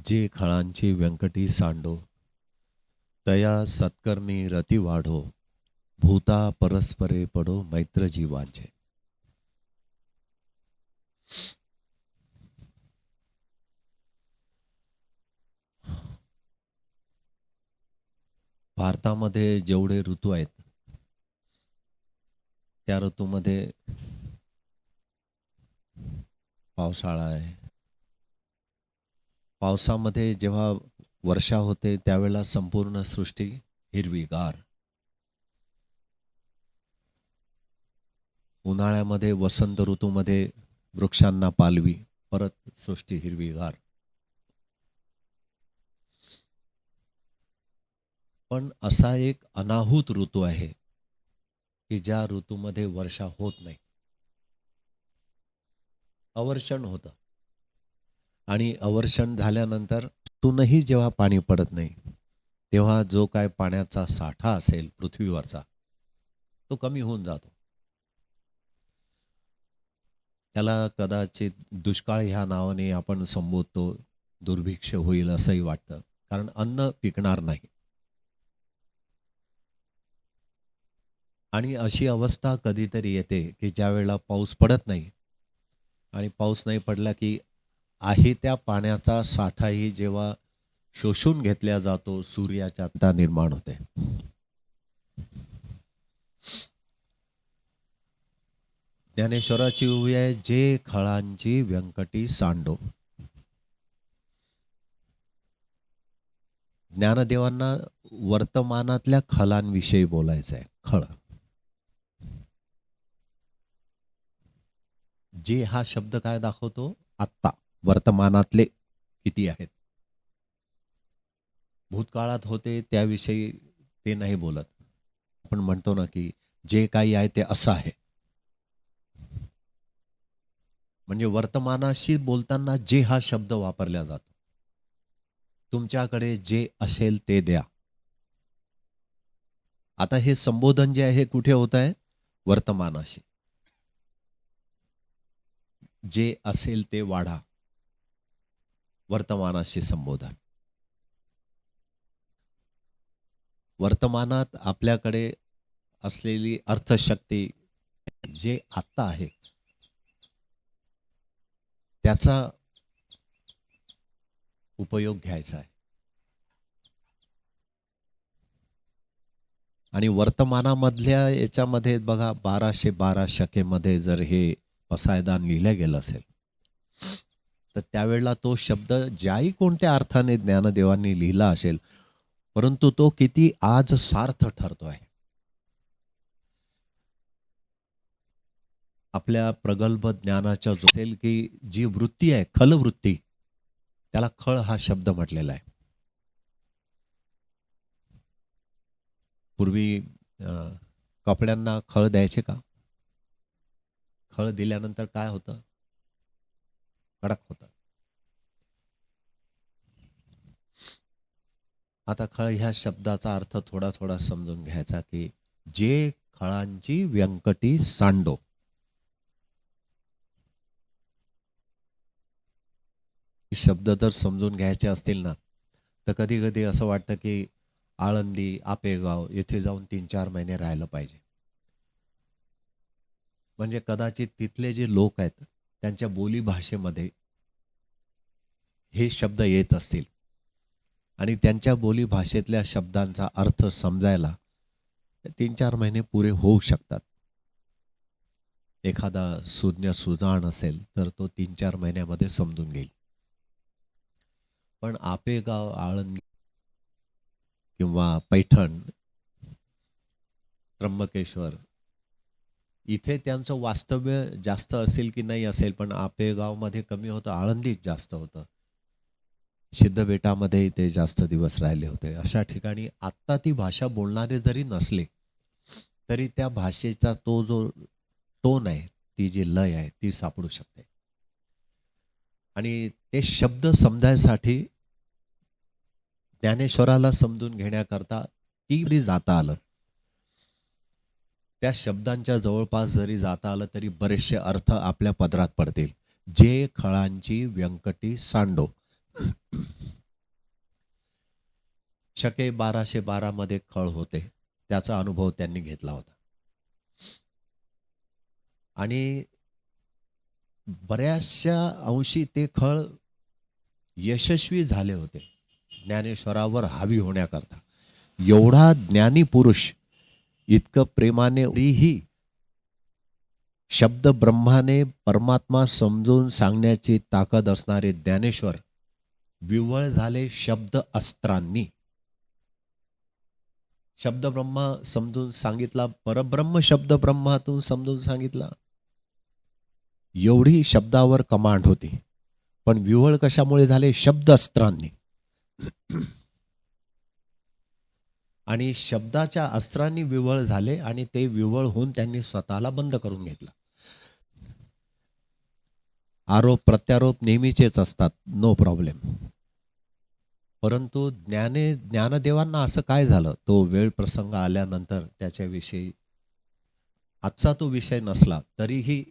जे खळांची व्यंकटी सांडो, तया सत्कर्मी रती वाढो, भूता परस्परे पडो मैत्र जीवांचे. भारतामध्ये जेवढे ऋतू आहेत, त्या ऋतूमध्ये पावसाळा आहे. पावसामध्ये जेव्हा वर्षा होते त्यावेळेला संपूर्ण सृष्टी हिरवीगार. उन्हाळ्यामध्ये वसंत ऋतूमध्ये वृक्षांना पालवी, परत सृष्टी हिरवीगार. पण असा एक अनाहूत ऋतू आहे की ज्या ऋतूमध्ये वर्षा होत नाही, अवर्षण होतं. आणि अवर्षण झाल्यानंतर तूनही जेव्हा पाणी पडत नाही, तेव्हा जो काय पाण्याचा साठा असेल पृथ्वीवरचा, तो कमी होऊन जातो. त्याला कदाचित दुष्काळ ह्या नावाने आपण संबोधतो. दुर्भिक्ष होईल असंही वाटतं, कारण अन्न पिकणार नाही. आणि अशी अवस्था कधीतरी येते की ज्या वेळेला पाऊस पडत नाही, आणि पाऊस नाही पडला की आहे त्या पाण्याचा साठाही जेव्हा शोषून घेतला जातो, सूर्याच्या तारा निर्माण होते. ज्ञानेश्वराची उभी आहे, जे खळांची व्यंकटी सांडो. ज्ञानदेवांना वर्तमानातल्या खलांविषयी बोलायचं आहे. खळ, जे हा शब्द काय दाखवतो? आत्ता वर्तमानातले किती आहेत. भूतकाळात होते त्याविषयी ते नाही बोलत. आपण म्हणतो ना की जे काही आहे ते असं आहे. म्हणजे वर्तमानाशी बोलताना जे हा शब्द वापरला जातो. तुमच्याकडे जे असेल ते द्या. आता हे संबोधन जे आहे कुठे होत आहे? वर्तमानाशी. जे असेल ते वाढा, वर्तमानाशी संबोधन. वर्तमानात आपल्याकडे असलेली अर्थशक्ती जे आत्ता आहे त्याचा उपयोग घ्यायचा आहे. आणि वर्तमानामधल्या याच्यामध्ये बघा, 1212 शकेमध्ये जर हे पसायदान लिहिलं गेलं असेल तर त्यावेळेला तो शब्द ज्याही कोणत्या अर्थाने ज्ञानदेवांनी लिहिला असेल, परंतु तो किती आज सार्थ ठरतो आहे. आपल्या प्रगल्भ ज्ञानाच्या जो असेल की जी वृत्ती आहे, खलवृत्ती, त्याला खळ हा शब्द म्हटलेला आहे. पूर्वी कपड्यांना खळ द्यायचे का? खळ दिल्यानंतर काय होतं? कडक होतं. आता खळ ह्या शब्दाचा अर्थ थोडा थोडा समजून घ्यायचा की जे खळांची व्यंकटी सांडो. शब्द जर समजून घ्यायचे असतील ना, तर कधी कधी असं वाटतं की आळंदी, आपेगाव येथे जाऊन 3-4 महिने राहिलं पाहिजे. म्हणजे कदाचित तिथले जे लोक आहेत त्यांच्या बोली भाषेमध्ये हे शब्द येत असतील आणि त्यांच्या बोली भाषेतल्या शब्दांचा अर्थ समजायला 3-4 महिने पुरे होऊ शकतात. एखादा सुज्ञ सुजाण असेल तर तो 3-4 महिन्यामध्ये समजून घेईल. पण आपेगाव, आळंदी किंवा पैठण, त्र्यंबकेश्वर इथे त्यांचं वास्तव्य जास्त असेल की नाही असेल, पण आपेगावमध्ये कमी होतं, आळंदीत जास्त होतं, सिद्धबेटामध्ये ते जास्त दिवस राहिले होते. अशा ठिकाणी आत्ता ती भाषा बोलणारे जरी नसले तरी त्या भाषेचा तो जो टोन आहे, ती जी लय आहे ती सापडू शकते. आणि ते शब्द समजायसाठी ज्ञानेश्वराला समजून घेण्याकरता ती जाता आलं. त्या शब्दांच्या जवळपास जरी जाता आलं तरी बरेचसे अर्थ आपल्या पदरात पडतील. जे खळांची व्यंकटी सांडो. शके 1212 मध्ये खळ होते, त्याचा अनुभव त्यांनी घेतला होता. आणि बऱ्याचशा अंशी ते खळ यशस्वी झाले होते ज्ञानेश्वरावर हावी होण्याकरता. एवढा ज्ञानी पुरुष इतकं प्रेमाने ही शब्द ब्रह्माने परमात्मा समजून सांगण्याची ताकद असणारे ज्ञानेश्वर विव्हळ झाले शब्द अस्त्रांनी. शब्द ब्रह्मा समजून सांगितला, परब्रह्म शब्द ब्रह्मातून समजून सांगितला. एवढी शब्दावर कमांड होती, पण विव्हळ कशामुळे झाले? शब्द अस्त्रांनी. आणि शब्दाच्या अस्त्रांनी विव्हळ झाले आणि ते विव्हळ होऊन त्यांनी स्वतःला बंद करून घेतलं. आरोप प्रत्यारोप नेहमीचेच असतात, नो प्रॉब्लेम. परंतु ज्ञानदेवांना असं काय झालं? तो वेळ प्रसंग आल्यानंतर त्याच्याविषयी आजचा तो विषय नसला तरीही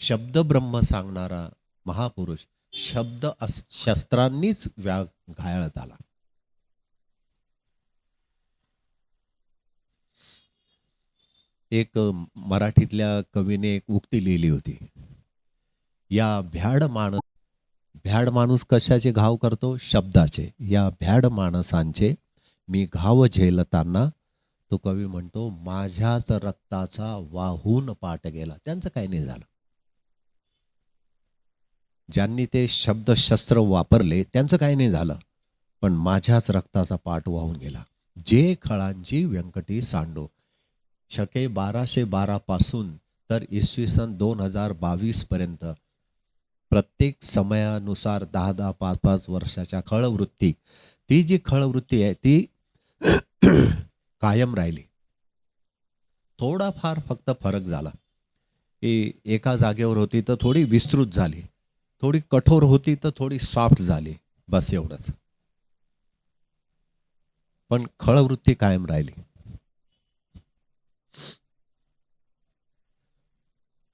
शब्द ब्रह्म सांगणारा महापुरुष शस्त्रांनीच घायल झाला. एक मराठीतल्या कवीने एक उक्ती लिहिली होती, या भ्याड माणूस कशाचे घाव करतो? शब्दाचे. या भ्याड माणसांचे मी घाव झेलताना, तो कवी म्हणतो, माझ्याच रक्ताचा वाहून पाट गेला. त्यांचं काही नाही झालं. ज्यांनी ते शब्दशस्त्र वापरले त्यांचं काही नाही झालं, पण माझ्याच रक्ताचा पाट वाहून गेला. जे खळांची व्यंकटी सांडो. शके 1212 पासून तर इसवी सन 2022 पर्यंत प्रत्येक समयानुसार 10-10, 5-5 वर्षाच्या खळवृत्ती, ती जी खळवृत्ती आहे ती कायम राहिली. थोडाफार फक्त फरक झाला की एका जागेवर होती तर थोडी विस्तृत झाली, थोडी कठोर होती तर थोडी सॉफ्ट झाली, बस एवढंच. पण खळवृत्ती कायम राहिली.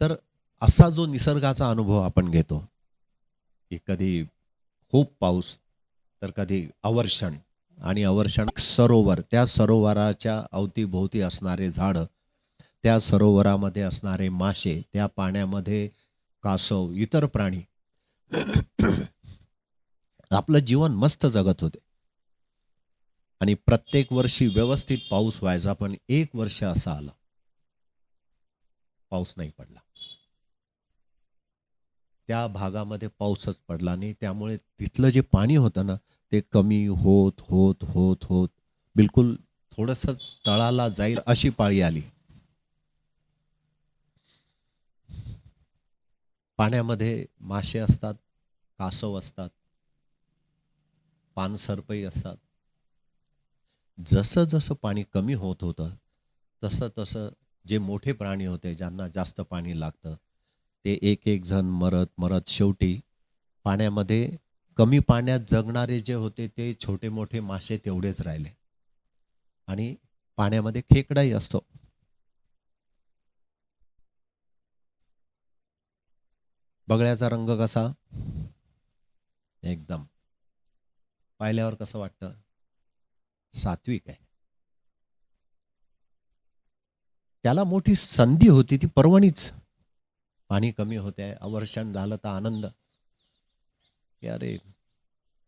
तर असा जो निसर्गाचा अनुभव आपण घेतो की कधी खूप पाऊस तर कधी अवर्षण, आणि अवर्षण सरोवर, त्या सरोवराच्या अवतीभोवती असणारे झाडं, त्या सरोवरामध्ये असणारे मासे, त्या पाण्यामध्ये कासव, इतर प्राणी, आपलं जीवन मस्त जगत होते. आणि प्रत्येक वर्षी व्यवस्थित पाऊस व्हायचा, पण एक वर्ष असं आलं पाऊस नाही पडला. त्या भागामध्ये पाऊसच पडला नाही. त्यामुळे तिथलं जे पाणी होतं ना ते कमी होत होत होत होत बिलकुल थोडंसं तळाला जाईल अशी पाळी आली. पाण्यामध्ये मासे असतात, कासव असतात, पानसरपई असतात. जसं जसं पाणी कमी होत होतं तसं तसं जे मोठे प्राणी होते ज्यांना जास्त पाणी लागतं ते एक एक जण मरत मरत शेवटी पाण्यामध्ये, कमी पाण्यात जगणारे जे होते ते छोटे मोठे मासे तेवढेच राहिले. आणि पाण्यामध्ये खेकडाही असतो. बगळ्याचा रंग कसा? एकदम पाहिल्यावर कसं वाटतं? सात्विक आहे. त्याला मोठी संधी होती, ती पर्वणीच. पाणी कमी होते, अवर्षण झालं तर आनंद की अरे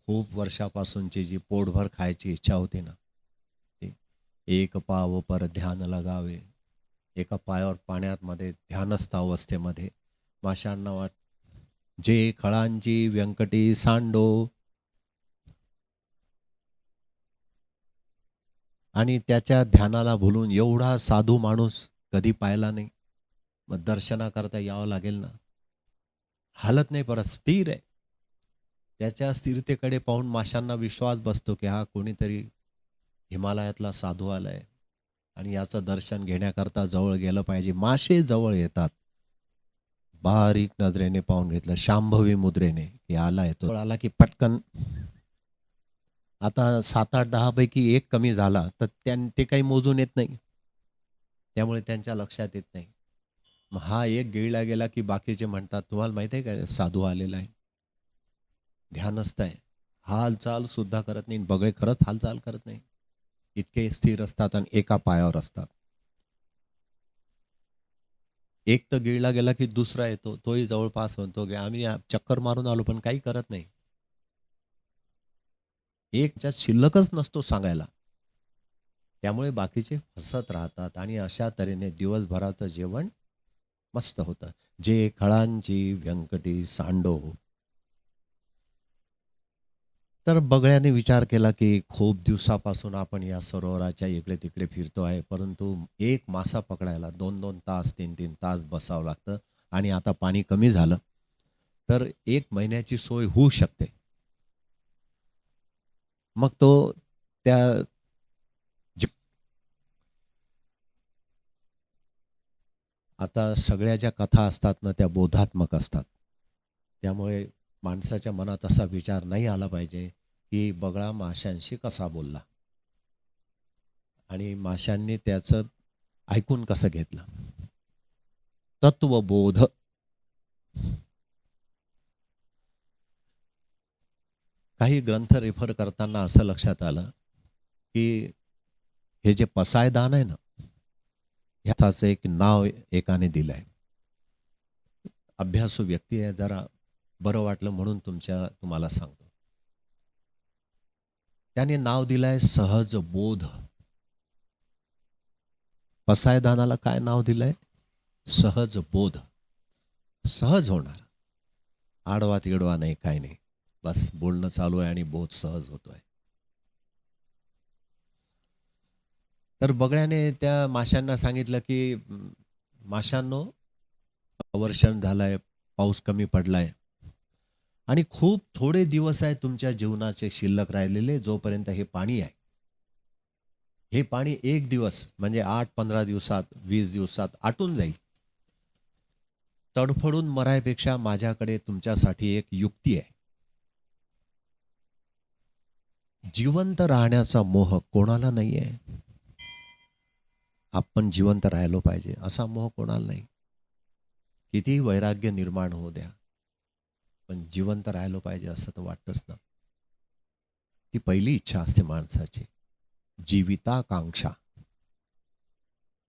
खूप वर्षापासूनची जी पोटभर खायची इच्छा होती ना, ती एक पाव पर ध्यान लगावे, एका पायावर पाण्यात मध्ये ध्यानस्थ अवस्थेमध्ये माशांना वाट, जे खळांची व्यंकटी सांडो. आणि त्याच्या ध्यानाला भुलून एवढा साधू माणूस कधी पाहिला नाही. मग दर्शनाकरता यावं लागेल ना. हालत नाही, परत स्थिर आहे. त्याच्या स्थिरतेकडे पाहून माशांना विश्वास बसतो की हा कोणीतरी हिमालयातला साधू आलाय आणि याचं दर्शन घेण्याकरता जवळ गेलं पाहिजे. मासे जवळ येतात. बारीक नजरेने पाहून घेतलं, शांभवी मुद्रेने की आला येतो. आला की पटकन, आता 7-8-10 पैकी एक कमी झाला तर ते काही मोजून येत नाही, त्यामुळे त्यांच्या लक्षात येत नाही. मग हा एक गिळला गेला की बाकीचे म्हणतात तुम्हाला माहिती आहे का साधू आलेला आहे, ध्यानस्थ आहे, हालचाल सुद्धा करत नाही. बगळे खरंच हालचाल करत नाही. इतके स्थिर असतात आणि एका पायावर असतात. एक तर गिळला गेला की दुसरा येतो, तोही जवळपास म्हणतो की आम्ही चक्कर मारून आलो पण काही करत नाही. एक ज्यात शिल्लकच नसतो सांगायला. त्यामुळे बाकीचे हसत राहतात आणि अशा तऱ्हेने दिवसभराचं जेवण मस्त होतं. जे खळांची व्यंकटी सांडो. तर बगळ्याने विचार केला की खूप दिवसापासून आपण या सरोवराच्या इकडे तिकडे फिरतो आहे, परंतु एक मासा पकडायला 2-2 तास, 3-3 तास बसावं लागतं आणि आता पाणी कमी झालं, तर 1 महिन्याची सोय होऊ शकते. मग तो त्या जी आता सगळ्या ज्या कथा असतात ना, त्या बोधात्मक असतात. त्यामुळे माणसाच्या मनात असा विचार नाही आला पाहिजे, की बगळा माशांशी कसा बोलला आणि माशांनी त्याचं ऐकून कसं घेतलं. तत्वबोध. काही ग्रंथ रेफर करताना असं लक्षात आलं, की हे जे पसायदान आहे ना, ह्याचं एक नाव एकाने दिलंय. अभ्यासू व्यक्ती आहे, जरा बरं वाटलं म्हणून तुम्हाला सांगतो. त्याने नाव दिलंय सहज बोध. पसायदानाला काय नाव दिलंय? सहज बोध. सहज होणार. आडवा तिडवा नाही, काही नाही. बस बोलणं चालू आहे आणि बोध सहज होतोय. तर बगळ्याने त्या माशांना सांगितलं की माशांनो, वर्षण झालंय, पाऊस कमी पडलाय आणि खूप थोडे दिवस आहे तुमच्या जीवनाचे शिल्लक राहिलेले, जोपर्यंत हे पाणी आहे. हे पाणी एक दिवस म्हणजे 8-15 दिवसात, 20 दिवसात आटून जाईल. तडफडून मरायपेक्षा माझ्याकडे तुमच्यासाठी एक युक्ती आहे. जिवंत राहण्याचा मोह कोणाला नाहीये. आपण जिवंत राहिलो पाहिजे असा मोह कोणाला नाही. कितीही वैराग्य निर्माण होऊ द्या, पण जिवंत राहिलो पाहिजे असं तर वाटतच ना. ती पहिली इच्छा असते माणसाची, जीविताकांक्षा.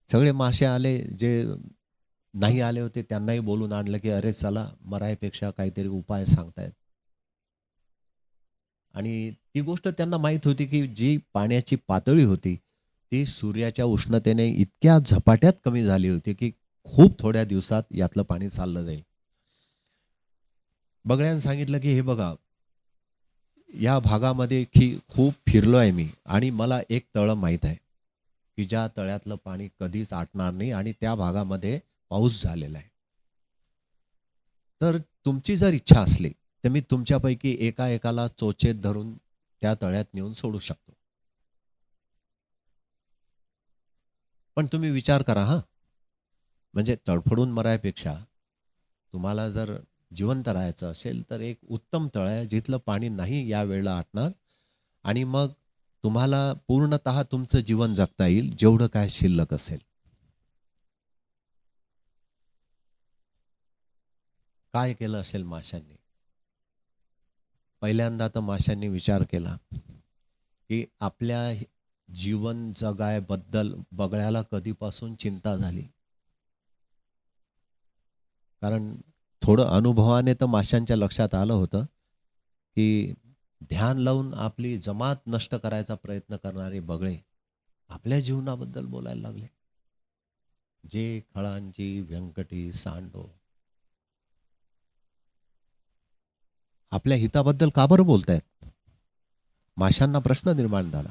सगळे मासे आले, जे नाही आले होते त्यांनाही बोलून आणलं की अरे चला, मरायपेक्षा काहीतरी उपाय सांगतायत. आणि ती गोष्ट त्यांना माहीत होती की जी पाण्याची पातळी होती ती सूर्याच्या उष्णतेने इतक्या झपाट्यात कमी झाली होती की खूप थोड्या दिवसात यातलं पाणी चाललं जाईल. बगळ्यानं सांगितलं की हे बघा, या भागामध्ये खूप फिरलो आहे मी आणि मला एक तळं माहीत आहे की ज्या तळ्यातलं पाणी कधीच आटणार नाही आणि त्या भागामध्ये पाऊस झालेला आहे. तर तुमची जर इच्छा असली तर मी तुमच्यापैकी एकाला चोचेत धरून त्या तळ्यात नेऊन सोडू शकतो. पण तुम्ही विचार करा हां. म्हणजे तडफडून मरायपेक्षा तुम्हाला जर जिवंत राहायचं असेल तर एक उत्तम तळ आहे जिथलं पाणी नाही या वेळेला आटणार आणि मग तुम्हाला पूर्णतः तुमचं जीवन जगता येईल जेवढं काय शिल्लक असेल. काय केलं असेल माशांनी? पहिल्यांदा तर माशांनी विचार केला की आपल्या जीवन जगायबद्दल बगळ्याला कधीपासून चिंता झाली. कारण थोडं अनुभवाने तर माशांच्या लक्षात आलं होतं की ध्यान लावून आपली जमात नष्ट करायचा प्रयत्न करणारे बगळे आपल्या जीवनाबद्दल बोलायला लागले. जे खळांची व्यंकटी सांडो. आपल्या हिताबद्दल का बरं बोलतायत? माशांना प्रश्न निर्माण झाला.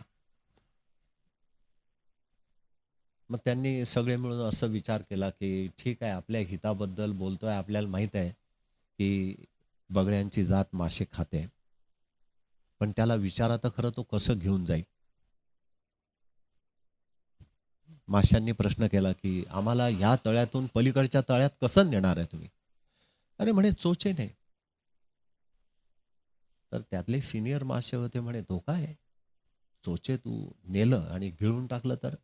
मग त्यांनी सगळे मिळून असं विचार केला की ठीक आहे, आपल्या हिताबद्दल बोलतोय, आपल्याला माहीत आहे की बगळ्यांची जात मासे खाते. पण त्याला विचारा तर खरं, तो कसं घेऊन जाईल? माशांनी प्रश्न केला की आम्हाला ह्या तळ्यातून पलीकडच्या तळ्यात कसं नेणार आहे तुम्ही? अरे म्हणे चोचेने. तर त्यातले सिनियर मासे होते, म्हणे धोका आहे. चोचे तू नेलं आणि गिळून टाकलं तर?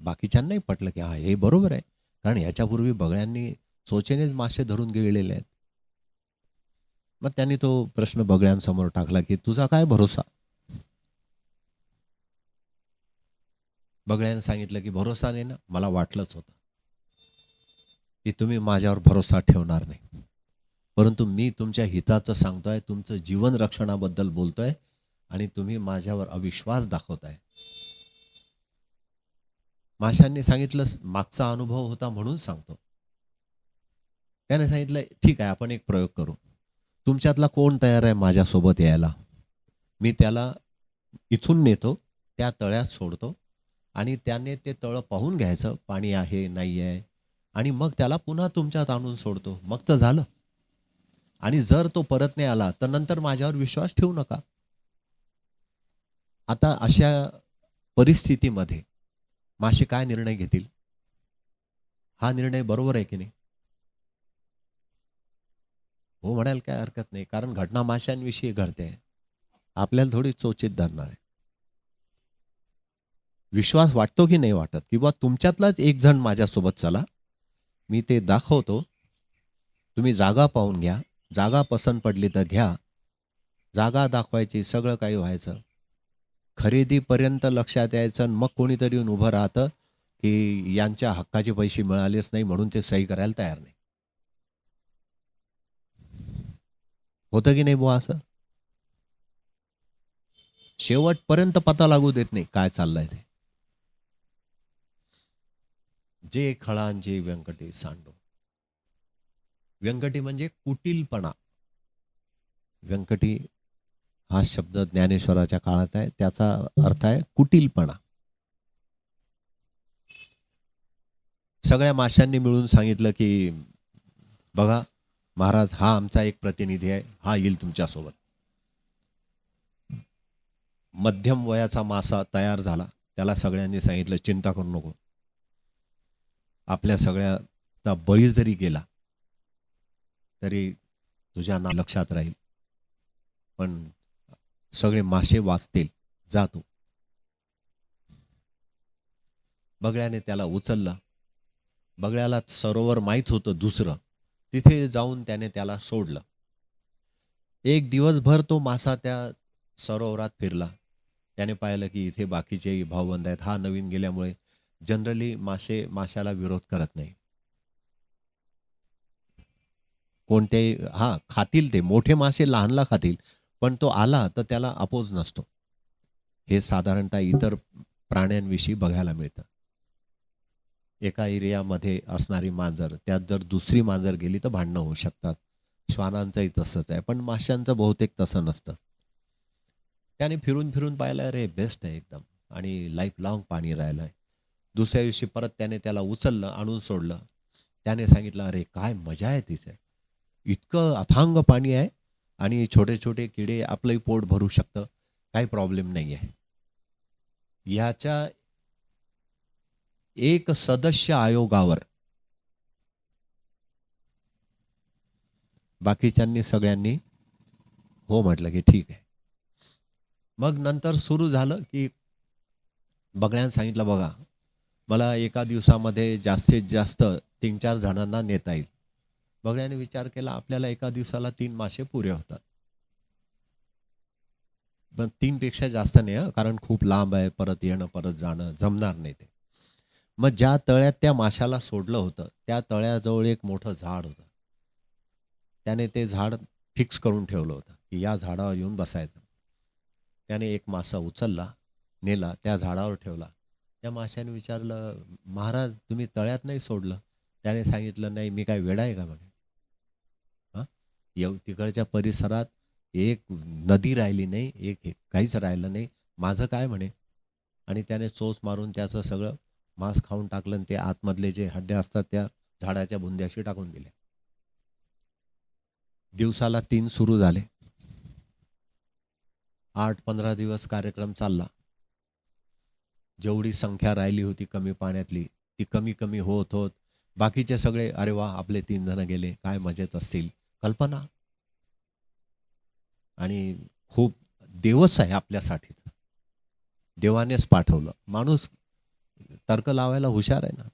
बाकीच्यांनाही पटलं की हा हे बरोबर आहे. कारण ह्याच्यापूर्वी बगळ्यांनी चोचेनेच मासे धरून गिळलेले आहेत. मग त्यांनी तो प्रश्न बगळ्यांसमोर टाकला की तुझा काय भरोसा? बगळ्याने सांगितलं की भरोसा नाही ना, मला वाटलंच होतं की तुम्ही माझ्यावर भरोसा ठेवणार नाही, परंतु मी तुमच्या हिताचं सांगतोय, तुमचं जीवन रक्षणाबद्दल बोलतोय आणि तुम्ही माझ्यावर अविश्वास दाखवताय. माशांनी सांगितलं मागचा अनुभव होता म्हणून सांगतो. त्याने सांगितलं ठीक आहे, आपण एक प्रयोग करू. तुमच्यातला कोण तयार आहे माझ्यासोबत यायला? मी त्याला इथून नेतो, त्या तळ्यात सोडतो आणि त्याने ते तळं पाहून घ्यायचं, पाणी आहे नाही आहे, आणि मग त्याला पुन्हा तुमच्यात आणून सोडतो. मग तर झालं. आणि जर तो परत नाही आला तर नंतर माझ्यावर विश्वास ठेवू नका. आता अशा परिस्थितीमध्ये मासे काय निर्णय घेतील? हा निर्णय बरोबर आहे की नाही? हो म्हणायला काय हरकत नाही, कारण घटना माशांविषयी घडते. आपल्याला थोडी चोचीत धरणार आहे. विश्वास वाटतो की नाही वाटत? किंवा तुमच्यातलाच एक जण माझ्यासोबत चला, मी ते दाखवतो, तुम्ही जागा पाहून घ्या, जागा पसंत पडली तर घ्या, जागा दाखवायची, सगळं काही व्हायचं. खरेदीपर्यंत लक्षात यायचं आणि मग कोणीतरी येऊन उभं राहतं की यांच्या हक्काचे पैसे मिळालेच नाही म्हणून ते सही करायला तयार नाही. होतं की नाही बुवा असं? शेवटपर्यंत पता लागू देत नाही काय चाललंय ते. जे खळांचे व्यंकटे सांडो. व्यंकटी म्हणजे कुटीलपणा. व्यंकटी हा शब्द ज्ञानेश्वराच्या काळात आहे, त्याचा अर्थ आहे कुटीलपणा. सगळ्या माशांनी मिळून सांगितलं की बघा महाराज, हा आमचा एक प्रतिनिधी आहे, हा येईल तुमच्यासोबत. मध्यम वयाचा मासा तयार झाला. त्याला सगळ्यांनी सांगितलं चिंता करू नको, आपल्या सगळ्याचा बळी जरी गेला तरी तुझ्या नाव लक्षात राहील, पण सगळे मासे वाचतील, जा तू. बगळ्याने त्याला उचललं. बगळ्याला सरोवर माहीत होतं दुसरं, तिथे जाऊन त्याने त्याला सोडलं. एक दिवसभर तो मासा त्या सरोवरात फिरला. त्याने पाहिलं की इथे बाकीचे भाऊबंद आहेत, हा नवीन गेल्यामुळे जनरली मासे माशाला विरोध करत नाही. कोणतेही हा खातील, ते मोठे मासे लहानला खातील, पण तो आला तर त्याला अपोज नसतो. हे साधारणतः इतर प्राण्यांविषयी बघायला मिळतं. एका एरियामध्ये असणारी मांजर, त्यात जर दुसरी मांजर गेली तर भांडणं होऊ शकतात. श्वानांचंही तसंच आहे, पण माशांचं बहुतेक तसं नसतं. त्याने फिरून फिरून पाहिलं, अरे बेस्ट आहे एकदम, आणि लाईफ लॉंग पाणी राहिलं आहे. दुसऱ्या दिवशी परत त्याने त्याला उचललं, आणून सोडलं. त्याने सांगितलं अरे काय मजा आहे तिथे, इतकं अथांग पाणी आहे आणि छोटे छोटे किडे, आपलंही पोट भरू शकतं, काही प्रॉब्लेम नाही आहे. याच्या एक सदस्य आयोगावर बाकीच्यांनी सगळ्यांनी हो म्हटलं की ठीक आहे. मग नंतर सुरू झालं की बगळ्यानं सांगितलं बघा, मला एका दिवसामध्ये जास्तीत जास्त 3-4 जणांना नेता येईल. बगळ्याने विचार केला, आपल्याला एका दिवसाला 3 मासे पुरे होतात. पण 3 पेक्षा जास्त नाही हं, कारण खूप लांब आहे, परत येणं परत जाणं जमणार नाही ते. मग ज्या तळ्यात त्या माशाला सोडलं होतं, त्या तळ्याजवळ एक मोठं झाड होतं. त्याने ते झाड फिक्स करून ठेवलं होतं की या झाडावर येऊन बसायचं. त्याने एक मासा उचलला, नेला, त्या झाडावर ठेवला. त्या माशाने विचारलं, महाराज तुम्ही तळ्यात नाही सोडलं? त्याने सांगितलं, नाही, मी काय वेडा आहे का म्हणे. हां, तिकडच्या परिसरात एक नदी राहिली नाही, एक काहीच राहिलं नाही, माझं काय म्हणे. आणि त्याने चोच मारून त्याचं सगळं मांस खाऊन टाकलं आणि ते आतमधले जे हड्डे असतात त्या झाडाच्या बुंद्याशी टाकून दिले. दिवसाला 3 सुरू झाले. 8-15 दिवस कार्यक्रम चालला. जेवढी संख्या राहिली होती कमी पाण्यातली, ती कमी कमी होत होत बाकीचे सगळे, अरे वा आपले 3 जण गेले, काय मजेत असतील, कल्पना. आणि खूप देवच आहे आपल्यासाठी, देवानेच पाठवलं. माणूस तर्क लावायला हुशार आहे ना.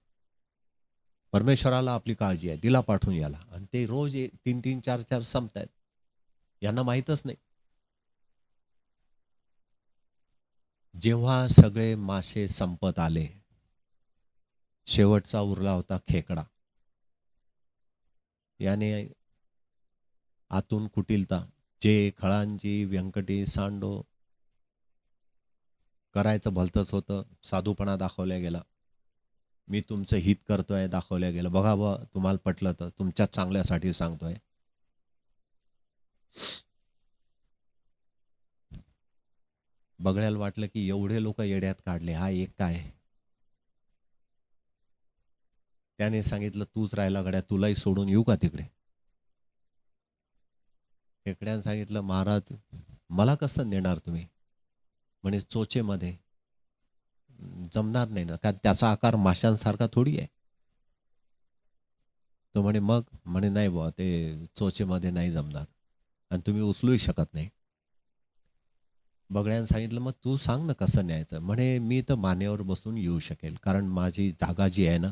परमेश्वराला आपली काळजी आहे, दिला पाठवून याला, आणि ते रोज 3-3 4-4 संपतायत, यांना माहीतच नाही. जेव्हा सगळे मासे संपत आले, शेवटचा उरला होता खेकडा. याने आतून कुटिलता, जे खळांजी, व्यंकटी, सांडो करायचं भलतंच होतं, साधूपणा दाखवल्या गेला. मी तुमचं हित करतोय दाखवल्या गेलं. बघा तुम्हाला पटलं तर तुमच्या चांगल्यासाठी सांगतोय. बघण्याला वाटलं की एवढे लोक येड्यात काढले, हा एक काय. त्याने सांगितलं, तूच राहिला गड्या, तुलाही सोडून येऊ का तिकडे. खेकड्याने सांगितलं, महाराज मला कसं नेणार तुम्ही. म्हणे चोचेमध्ये जमणार नाही ना, कारण त्याचा आकार माशांसारखा थोडी आहे. तो म्हणे मग. म्हणे नाही बुवा, ते चोचेमध्ये नाही जमणार आणि तुम्ही उचलूही शकत नाही. बगड्यानं सांगितलं, मग तू सांग ना कसं न्यायचं. म्हणे मी तर मानेवर बसून येऊ शकेल, कारण माझी जागा जी आहे ना,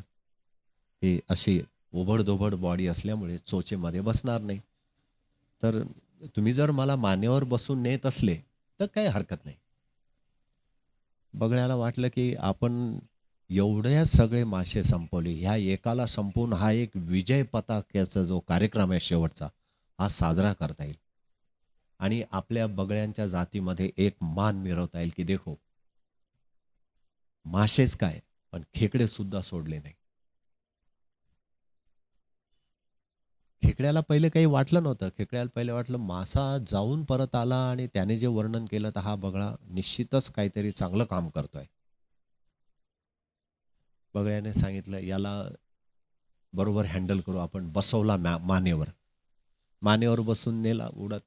ही अशी ओबडधोबड बॉडी असल्यामुळे चोचेमध्ये बसणार नाही. तर तुम्ही जर मला मानेवर बसून नेत असले तर काही हरकत नाही. बगड्याला वाटलं की आपण एवढ्या सगळे मासे संपवले, ह्या एकाला संपवून हा एक विजय पताक्याचा जो कार्यक्रम आहे शेवटचा, हा साजरा करता येईल आणि आपल्या बगळ्यांच्या जातीमध्ये एक मान मिळवता येईल की देखो, मासेच काय पण खेकडे सुद्धा सोडले नाही. खेकड्याला पहिले काही वाटलं नव्हतं. खेकड्याला पहिले वाटलं मासा जाऊन परत आला आणि त्याने जे वर्णन केलं तर हा बगळा निश्चितच काहीतरी चांगलं काम करतोय. बगळ्याने सांगितलं, याला बरोबर हँडल करू आपण. बसवला मानेवर. मानेवर बसून नेला उडत.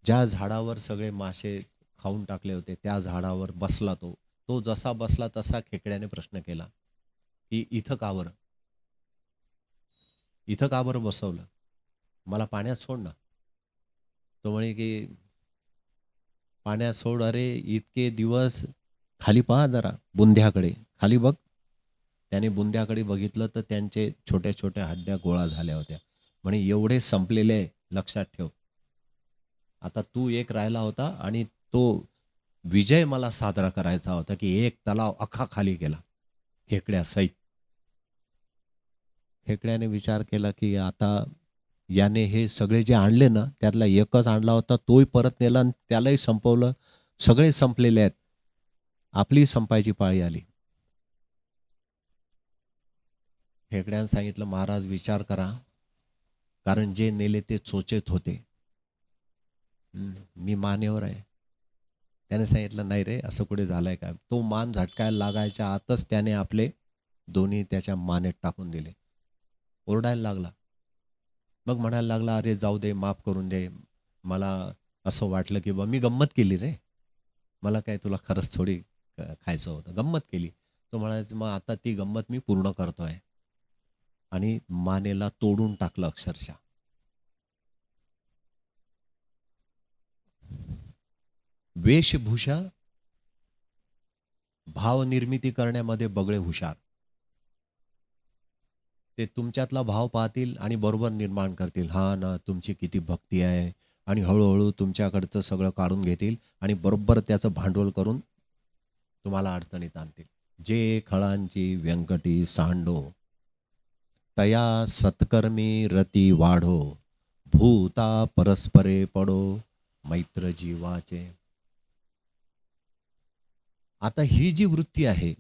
ज्या झाडावर सगळे मासे खाऊन टाकले होते त्या झाडावर बसला तो. तो जसा बसला तसा खेकड्याने प्रश्न केला की इथं का बरं, इथं का बरं बसवलं, मला पाण्यात सोड ना. तो म्हणे की पाण्यात सोड. अरे इतके दिवस खाली पहा जरा बुंध्याकडे, खाली बघ. त्याने बुंध्याकडे बघितलं तर त्यांचे छोट्या छोट्या हड्ड्या गोळा झाल्या होत्या. म्हणे एवढे संपलेले, लक्षात ठेव. आता तू एक राहिला होता आणि तो विजय मला साजरा करायचा होता की एक तलाव अख्खा खाली गेला खेकड्या सहित. खेकड्याने विचार केला की आता याने हे सगळे जे आणले ना त्यातला एकच आणला होता, तोही परत नेला आणि त्यालाही संपवलं. सगळे संपलेले आहेत, आपली संपायची पाळी आली. खेकड्याने सांगितलं, महाराज विचार करा, कारण जे नेले ते चोचेत होते, मी मानेवर आहे. त्याने सांगितलं, नाही रे असं कुठे झालंय का. तो मान झटकायला लागायच्या आतच त्याने आपले दोन्ही त्याच्या मानेत टाकून दिले. ओरडायला लागला. मग म्हणायला लागला, अरे जाऊ दे, माफ करून दे, मला असं वाटलं की बा मी गंमत केली रे, मला काय तुला खरंच थोडी खायचं होतं, गंमत केली. तो म्हणायचं, मग आता ती गंमत मी पूर्ण करतोय. आणि मानेला तोडून टाकलं अक्षरशः. वेशभूषा भावनिर्मिती करण्यामध्ये बगळे हुशार. ते तुमच्यातला भाव पाहतील आणि बरोबर निर्माण करतील. हा ना, तुमची किती भक्ती आहे, आणि हळूहळू तुमच्याकडचं सगळं काढून घेतील आणि बरोबर त्याचं भांडवल करून तुम्हाला अडचणीत आणतील. जे खळांची व्यंकटी सांडो, तया सत्कर्मी रती वाढो, भूता परस्परे पडो मैत्र जीवाचे. आता ही जी वृत्ती आहे,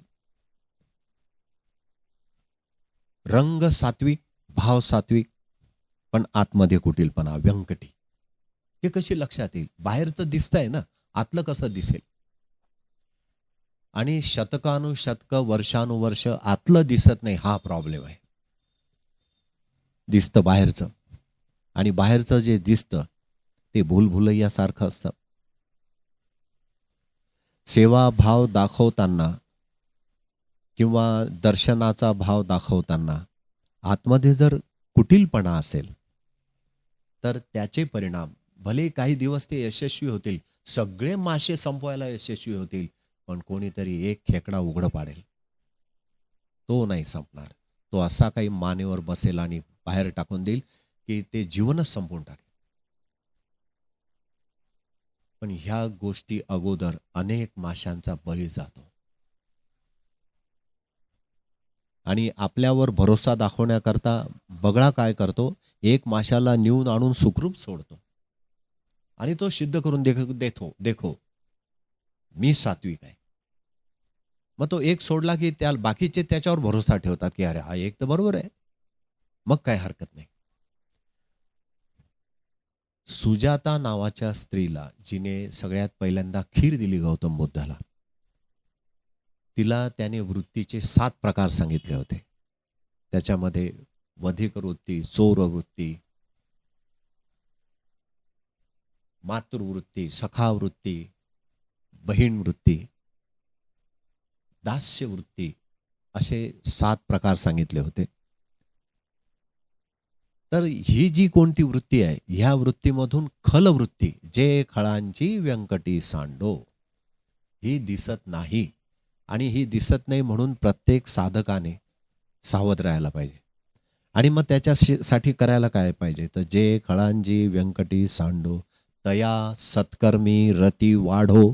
रंग सात्विक, भाव सात्विक, पण आतमध्ये कुटीलपणा, व्यंकटी, हे कशी लक्षात येईल. बाहेरचं दिसतंय ना, आतलं कसं दिसेल. आणि शतकानुशतक, वर्षानुवर्ष आतलं दिसत नाही, हा प्रॉब्लेम आहे. दिसतं बाहेरचं, आणि बाहेरचं जे दिसतं ते भूलभुलैयासारखं असतं. सेवा भाव दाखवताना किंवा दर्शनाचा भाव दाखवताना आतमध्ये जर कुटीलपणा असेल तर त्याचे परिणाम, भले काही दिवस ते यशस्वी होतील, सगळे मासे संपवायला यशस्वी होतील, पण कोणीतरी एक खेकडा उघडं पाडेल, तो नाही संपणार. तो असा काही मानेवर बसेल आणि बाहेर टाकून देईल की ते जीवनच संपवून टाकेल. पण ह्या गोष्टी अगोदर अनेक माशांचा बळी जातो. आणि आपल्यावर भरोसा दाखवण्याकरता बगळा काय करतो, एक माशाला नेऊन आणून सुखरूप सोडतो आणि तो सिद्ध करून देतो, देखो मी सात्विक आहे. मग तो एक सोडला की त्या बाकीचे त्याच्यावर भरोसा ठेवतात की अरे हा एक तर बरोबर आहे, मग काय हरकत नाही. सुजाता नावाच्या स्त्रीला, जिने सगळ्यात पहिल्यांदा खीर दिली गौतम बुद्धाला, तिला त्याने वृत्तीचे 7 प्रकार सांगितले होते. त्याच्यामध्ये वधिक वृत्ती, चोर वृत्ती, मातृवृत्ती, सखा वृत्ती, बहीण वृत्ती, दास्य वृत्ती असे 7 प्रकार सांगितले होते. तर ही जी कोणती वृत्ती आहे, ह्या वृत्तीमधून खल वृत्ती, जे खळांची व्यंकटी सांडो, ही दिसत नाही. आणि ही दिसत नाही म्हणून प्रत्येक साधकाने सावध राहायला पाहिजे. आणि मग त्याच्यासाठी करायला काय पाहिजे, तर जे खळांची व्यंकटी सांडो तया सत्कर्मी रती वाढो.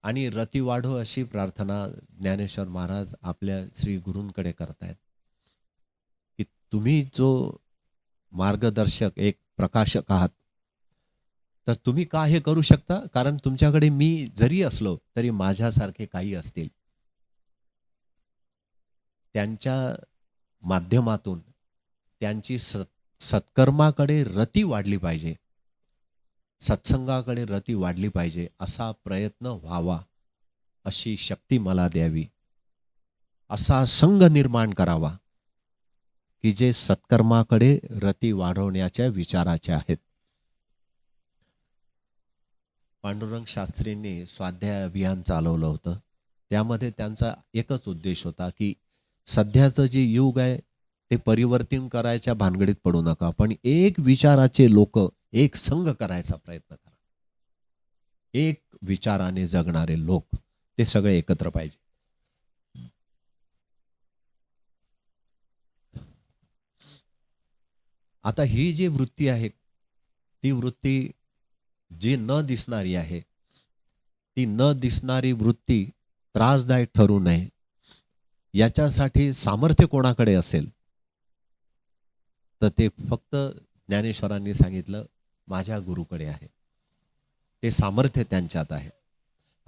आणि रती वाढो अशी प्रार्थना ज्ञानेश्वर महाराज आपल्या श्री गुरूंकडे करतायत की तुम्ही जो मार्गदर्शक एक प्रकाशक आहात, तर तुम्ही का हे करू शकता, कारण तुमच्याकडे मी जरी असलो तरी माझ्यासारखे काही असतील, त्यांच्या माध्यमातून त्यांची सत्कर्माकडे रती वाढली पाहिजे, सत्संगाकडे रती वाढली पाहिजे, असा प्रयत्न व्हावा, अशी शक्ती मला द्यावी, असा संघ निर्माण करावा की जे सत्कर्माकडे रती वाढवण्याच्या विचाराचे आहेत. पांडुरंग शास्त्रींनी स्वाध्याय अभियान चालवलं होतं. त्यामध्ये त्यांचा एकच उद्देश होता की सध्याचं जे युग आहे ते परिवर्तन करायच्या भानगडीत पडू नका, पण एक विचाराचे लोक एक संघ करायचा प्रयत्न करा. एक विचाराने जगणारे लोक ते सगळे एकत्र पाहिजे. आता ही जी वृत्ती आहे, ती वृत्ती जी न दिसणारी आहे, ती न दिसणारी वृत्ती त्रासदायक ठरू नये याच्यासाठी सामर्थ्य कोणाकडे असेल, तर ते फक्त ज्ञानेश्वरांनी सांगितलं माझ्या गुरुकडे आहे. ते सामर्थ्य त्यांच्यात आहे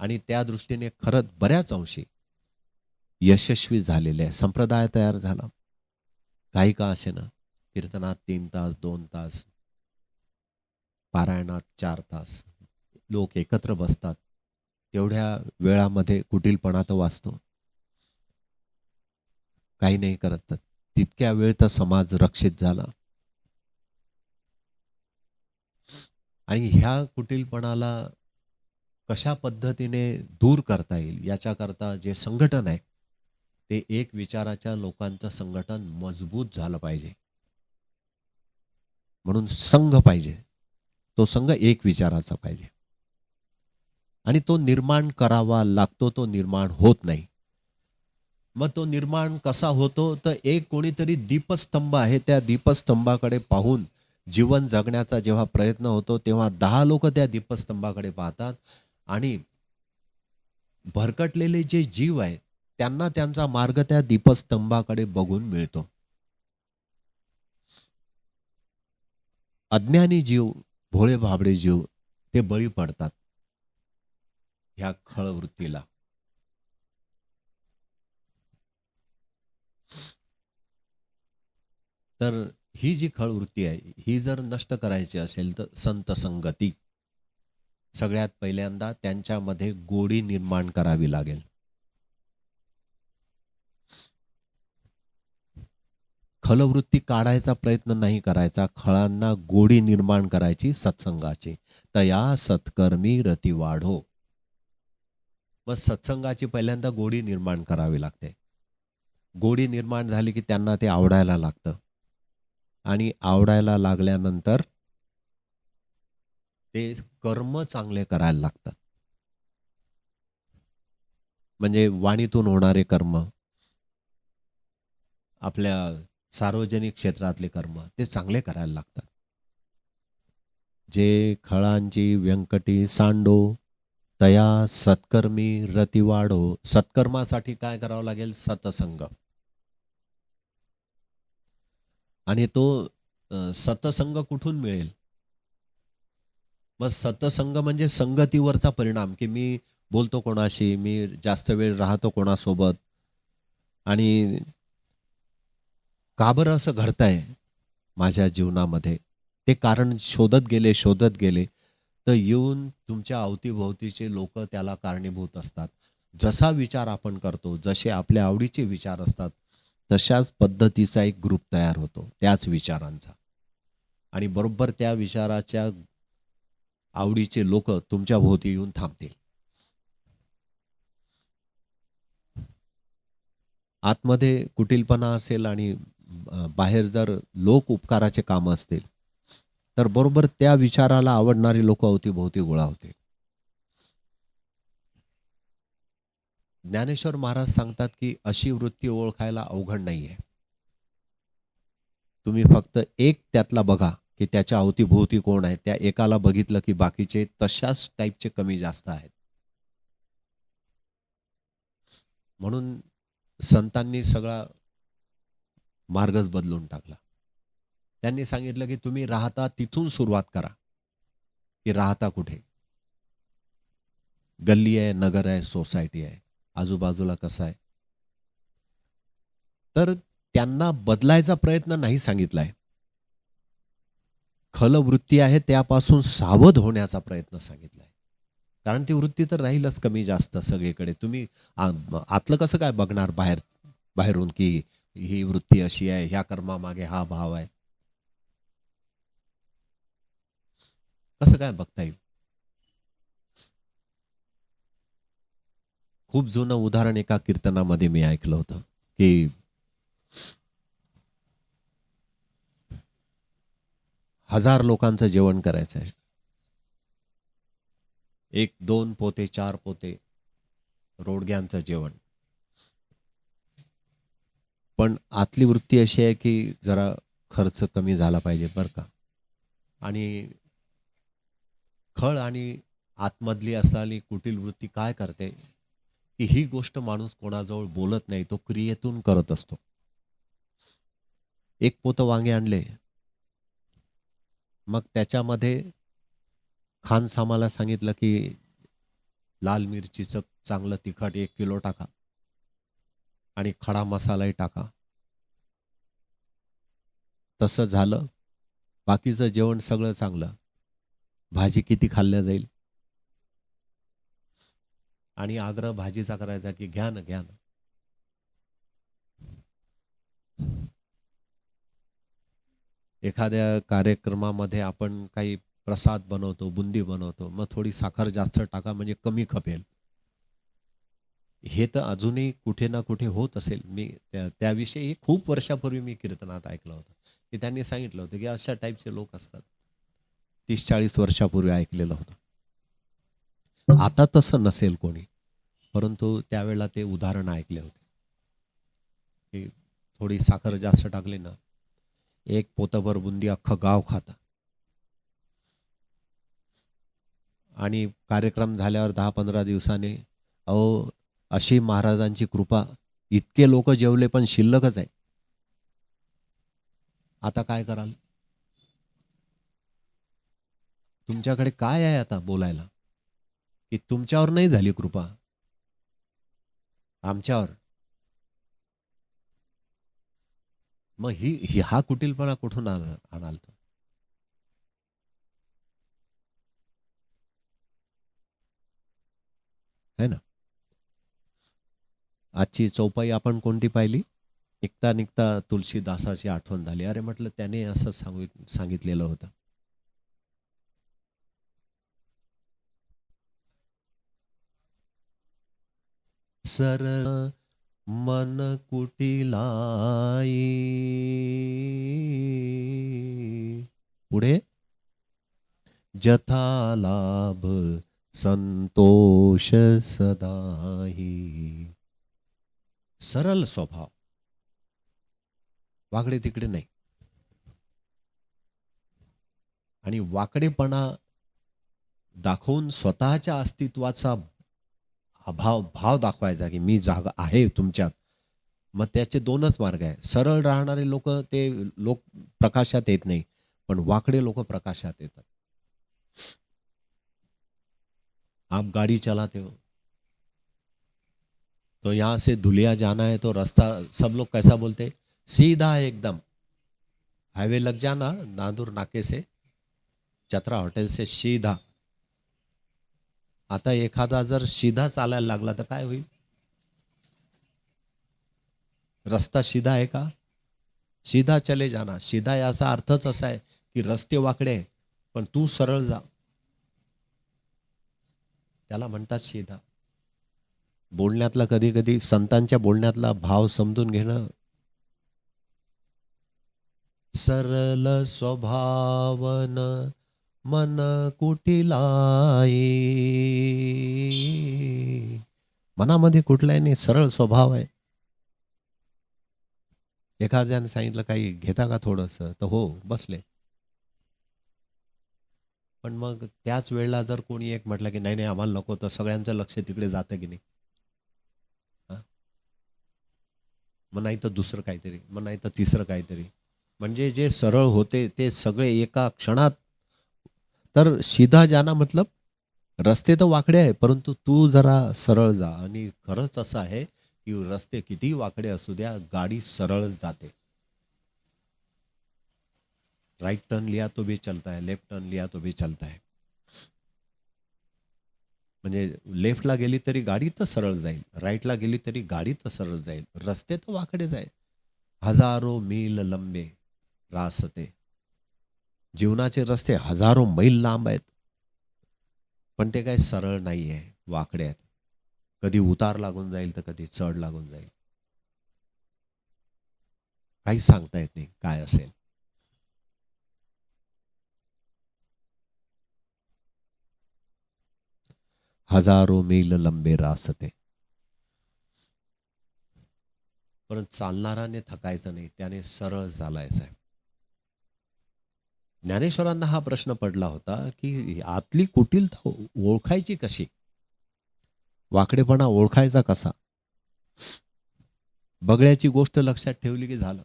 आणि त्या दृष्टीने खरंच बऱ्याच अंशी यशस्वी झालेले आहे. संप्रदाय तयार झाला, काही का असे ना, कीर्तनात 3 तास 2 तास, पारायणात 4 तास लोक एकत्र बसतात. तेवढ्या वेळामध्ये कुटीलपणा तर वाचतो, काही नाही करत, तर तितक्या वेळ तर समाज रक्षित झाला. आणि ह्या कुटीलपणाला कशा पद्धतीने दूर करता येईल याच्याकरता जे संघटन आहे ते एक विचाराच्या लोकांचं संघटन मजबूत झालं पाहिजे. म्हणून संघ पाहिजे, तो संघ एक विचाराचा पाहिजे आणि तो निर्माण करावा लागतो. तो निर्माण होत नाही. मग तो निर्माण कसा होतो, तर एक कोणीतरी दीपस्तंभ आहे, त्या दीपस्तंभाकडे पाहून जीवन जगण्याचा जेव्हा प्रयत्न होतो तेव्हा 10 लोक त्या दीपस्तंभाकडे पाहतात आणि भरकटलेले जे जीव आहेत त्यांना त्यांचा मार्ग त्या दीपस्तंभाकडे बघून मिळतो. अज्ञानी जीव, भोळे भाबडे जीव ते बळी पडतात ह्या खळवृत्तीला. तर ही जी खळवृत्ती आहे ही जर नष्ट करायची असेल तर संत संगती, सगळ्यात पहिल्यांदा त्यांच्यामध्ये गोडी निर्माण करावी लागेल. खलवृत्ती काढायचा प्रयत्न नाही करायचा, खळांना गोडी निर्माण करायची सत्संगाची. तया सत्कर्मी रती वाढो. मग सत्संगाची पहिल्यांदा गोडी निर्माण करावी लागते. गोडी निर्माण झाली की त्यांना ते आवडायला लागतं आणि आवडायला लागल्यानंतर ते कर्म चांगले करायला लागतात. म्हणजे वाणीतून होणारे कर्म, आपल्या सार्वजनिक क्षेत्रातले कर्म ते चांगले करायला लागतात. जे खळांची व्यंकटी सांडो, तया सत्कर्मी रती वाढो. सत्कर्मासाठी काय करावं लागेल? सतसंग. आणि तो सतसंग कुठून मिळेल? मग सतसंग म्हणजे संगतीवरचा परिणाम, की मी बोलतो कोणाशी, मी जास्त वेळ राहतो कोणासोबत, आणि का बरं असं घडतंय माझ्या जीवनामध्ये, ते कारण शोधत गेले, तर येऊन तुमच्या अवतीभोवतीचे लोक त्याला कारणीभूत असतात. जसा विचार आपण करतो, जसे आपल्या आवडीचे विचार असतात, तशाच पद्धतीचा एक ग्रुप तयार होतो त्याच विचारांचा. आणि बरोबर त्या विचाराच्या आवडीचे लोक तुमच्या भोवती येऊन थांबतील. आतमध्ये कुटिलपणा असेल आणि बाहेर जर लोक उपकाराचे काम असतील, तर बरोबर त्या विचाराला आवडणारी लोक अवतीभोवती गोळा होते. ज्ञानेश्वर महाराज सांगतात की अशी वृत्ती ओळखायला अवघड नाहीये. तुम्ही फक्त एक त्यातला बघा, की त्याच्या अवतीभोवती कोण आहे. त्या एकाला बघितलं की बाकीचे तशाच टाईपचे कमी जास्त आहेत. म्हणून संतांनी सगळा मार्गच बदलून टाकला. त्यांनी सांगितलं की तुम्ही राहता तिथून सुरुवात करा, की राहता कुठे. गल्ली आहे, नगर आहे, सोसायटी आहे, आजूबाजूला कसं आहे. तर त्यांना बदलायचा प्रयत्न नाही सांगितलाय. खल वृत्ती आहे त्यापासून सावध होण्याचा प्रयत्न सांगितलाय. कारण ती वृत्ती तर राहीलच कमी जास्त सगळीकडे. तुम्ही आतलं कसं काय बघणार बाहेरून, की ही वृत्ती अशी आहे, ह्या कर्मामागे हा भाव आहे, कसं काय बघता येईल? खूप जुनं उदाहरण एका कीर्तनामध्ये मी ऐकलं होतं, की 1000 लोकांचं जेवण करायचं आहे. 1, 2 पोते, 4 पोते रोडग्यांचं जेवण. पण आतली वृत्ती अशी आहे की जरा खर्च कमी झाला पाहिजे बरं का. आणि खळ आणि आतमधली असलेली कुटील वृत्ती काय करते, की ही गोष्ट माणूस कोणाजवळ बोलत नाही, तो क्रियेतून करत असतो. एक पोतं वांगे आणले, मग त्याच्यामध्ये खानसामाला सांगितलं की लाल मिरचीचं चांगलं तिखट 1 किलो टाका आणि खडा मसालाही टाका. तसं झालं. बाकीचं जेवण सगळं चांगलं. भाजी किती खाल्ल्या जाईल? आणि आग्रह भाजीचा करायचा की घ्या ना, घ्या ना. एखाद्या कार्यक्रमामध्ये आपण काही प्रसाद बनवतो, बुंदी बनवतो, मग थोडी साखर जास्त टाका म्हणजे कमी खपेल. हे तर अजूनही कुठे ना कुठे होत असेल. मी त्याविषयी खूप वर्षापूर्वी मी कीर्तनात ऐकलं होतं, की त्यांनी सांगितलं होतं की अशा टाईपचे लोक असतात. 30-40 वर्षापूर्वी ऐकलेलं होतं. आता तसं नसेल कोणी, परंतु त्यावेळेला ते उदाहरण ऐकले होते, की थोडी साखर जास्त टाकली ना, 1 पोतभर बुंदी अख्खं गाव खातं. आणि कार्यक्रम झाल्यावर 10-15 दिवसाने, अहो अशी महाराजांची कृपा, इतके लोक जेवले पण शिल्लकच आहे. आता काय कराल? तुमच्याकडे काय आहे आता बोलायला? की तुमच्यावर नाही झाली कृपा, आमच्यावर. मग हा कुटीलपणा कुठून आणाल तो? है ना. आजची चौपाई आपण कोणती पाहिली? निघता निघता तुलसीदासाची आठवण झाली. अरे म्हटलं त्याने असं सांगितलेलं होतं. सरळ मन कुटिलाई, पुढे जथा लाभ संतोष सदाही. सरळ स्वभाव, वागडे तिकडे नाही. आणि वाकडेपणा दाखवून स्वतःच्या अस्तित्वाचा भाव दाखवायचा की मी जागा आहे तुमच्यात. मग त्याचे दोनच मार्ग आहे. सरळ राहणारे लोक ते लोक प्रकाशात येत नाही, पण वाकडे लोक प्रकाशात येतात. आप गाड़ी चलाते हो तो यहाँ से धुलिया जाना है तो रास्ता सब लोग कैसा बोलते, सीधा है एकदम. हाईवे लग जाना नादूर नाके से चतरा हॉटेल से सीधा. आता एखादा जर सीधा चालायला लागला तर काय होईल? रस्ता सीधा आहे का? सीधा चले जाना. सीधा याचा अर्थच असा आहे की रस्ते वाकडे आहे, पण तू सरळ जा. त्याला म्हणतात सीधा. बोलण्यातला कधी कधी संतांच्या बोलण्यातला भाव समजून घेणं. सरल स्वभावन मन कुटिलाई. मनामध्ये कुठलाही नाही, सरळ स्वभाव आहे. एखाद्याने सांगितलं काही घेता का थोडंसं, तर हो बसले. पण मग त्याच वेळेला जर कोणी एक म्हटलं की नाही नाही आम्हाला नको, तर सगळ्यांचं लक्ष तिकडे जातं की नाही. मग नाही तर दुसरं काहीतरी, मग नाही तर तिसरं काहीतरी. म्हणजे जे सरळ होते ते सगळे एका क्षणात. तर सीधा जाना मतलब रस्ते तर वाकडे आहे, परंतु तू जरा सरळ जा. आणि खरंच असं आहे की रस्ते किती वाकडे असू द्या, गाडी सरळ जाते. राइट टर्न लिया तो भी चलता है, लेफ्ट टर्न लिया तो भी चलता है. म्हणजे लेफ्टला गेली तरी गाडी तर सरळ जाईल, राईटला गेली तरी गाडी तर सरळ जाईल. रस्ते तर वाकडेच आहेत. हजारो मील लंबे रास्ते. जीवनाचे रस्ते हजारो मैल लांब आहेत, पण ते काही सरळ नाही आहे, वाकडे आहेत. कधी उतार लागून जाईल तर कधी चढ लागून जाईल. काहीच सांगता येत नाही काय असेल. हजारो मील लंबे रास्ते. परंतु चालणाराने थकायचं नाही, त्याने सरळ चालायचं आहे. ज्ञानेश्वरांना हा प्रश्न पडला होता की आतली कुटिलता ओळखायची कशी, वाकडेपणा ओळखायचा कसा. बगळ्याची गोष्ट लक्षात ठेवली की झालं.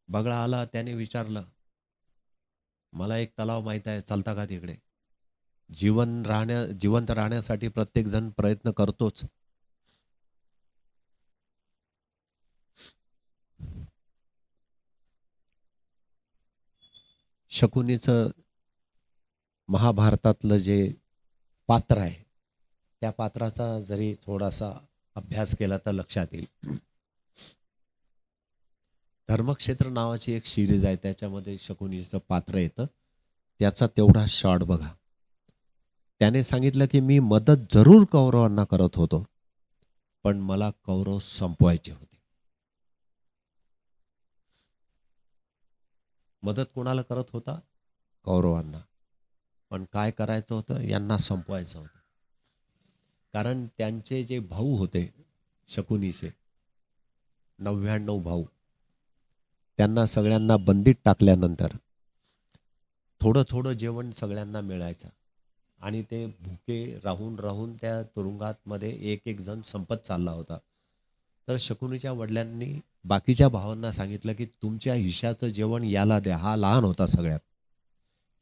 बगळा आला, त्याने विचारलं मला एक तलाव माहित आहे, चालता का तिकडे. जिवंत राहण्यासाठी प्रत्येक जण प्रयत्न करतोच. शकुनीचं महाभारतातलं जे पात्र आहे, त्या पात्राचा जरी थोडासा अभ्यास केला तर लक्षात येईल. धर्मक्षेत्र नावाची एक सिरीज आहे, त्याच्यामध्ये शकुनीचं पात्र येतं. त्याचा तेवढा शॉर्ट बघा. त्याने सांगितलं की मी मदत जरूर कौरवांना करत होतो, पण मला कौरव संपवायचे होते. मदत कोणाला करत होता? कौरवांना. पण काय करायचं होतं? यांना संपवायचं होतं. कारण त्यांचे जे भाऊ होते शकुनीचे 99 भाऊ, त्यांना सगळ्यांना बंदीत टाकल्यानंतर थोडं थोडं जेवण सगळ्यांना मिळायचं, आणि ते भुके राहून राहून त्या तुरुंगात मध्ये एक एक जण संपत चालला होता. तर शकुनीच्या वडिलांनी बाकीच्या भावांना सांगितलं की तुमच्या हिश्याचं जेवण याला द्या, हा लहान होता सगळ्यात,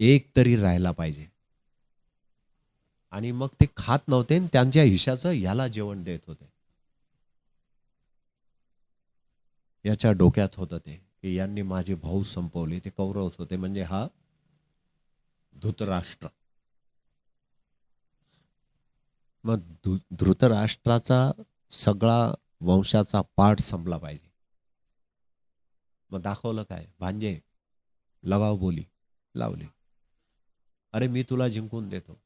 एक तरी राहायला पाहिजे. आणि मग ते खात नव्हते, त्यांच्या हिश्याचं याला जेवण देत होते. याच्या डोक्यात होतं ते की यांनी माझे भाऊ संपवले. ते कौरव होते, म्हणजे हा धृतराष्ट्र. मग धृतराष्ट्राचा सगळा वंशाचा पाठ संपला पाहिजे. मग दाखवलं काय? भांजे लगाव बोली लावली. अरे मी तुला जिंकून देतो.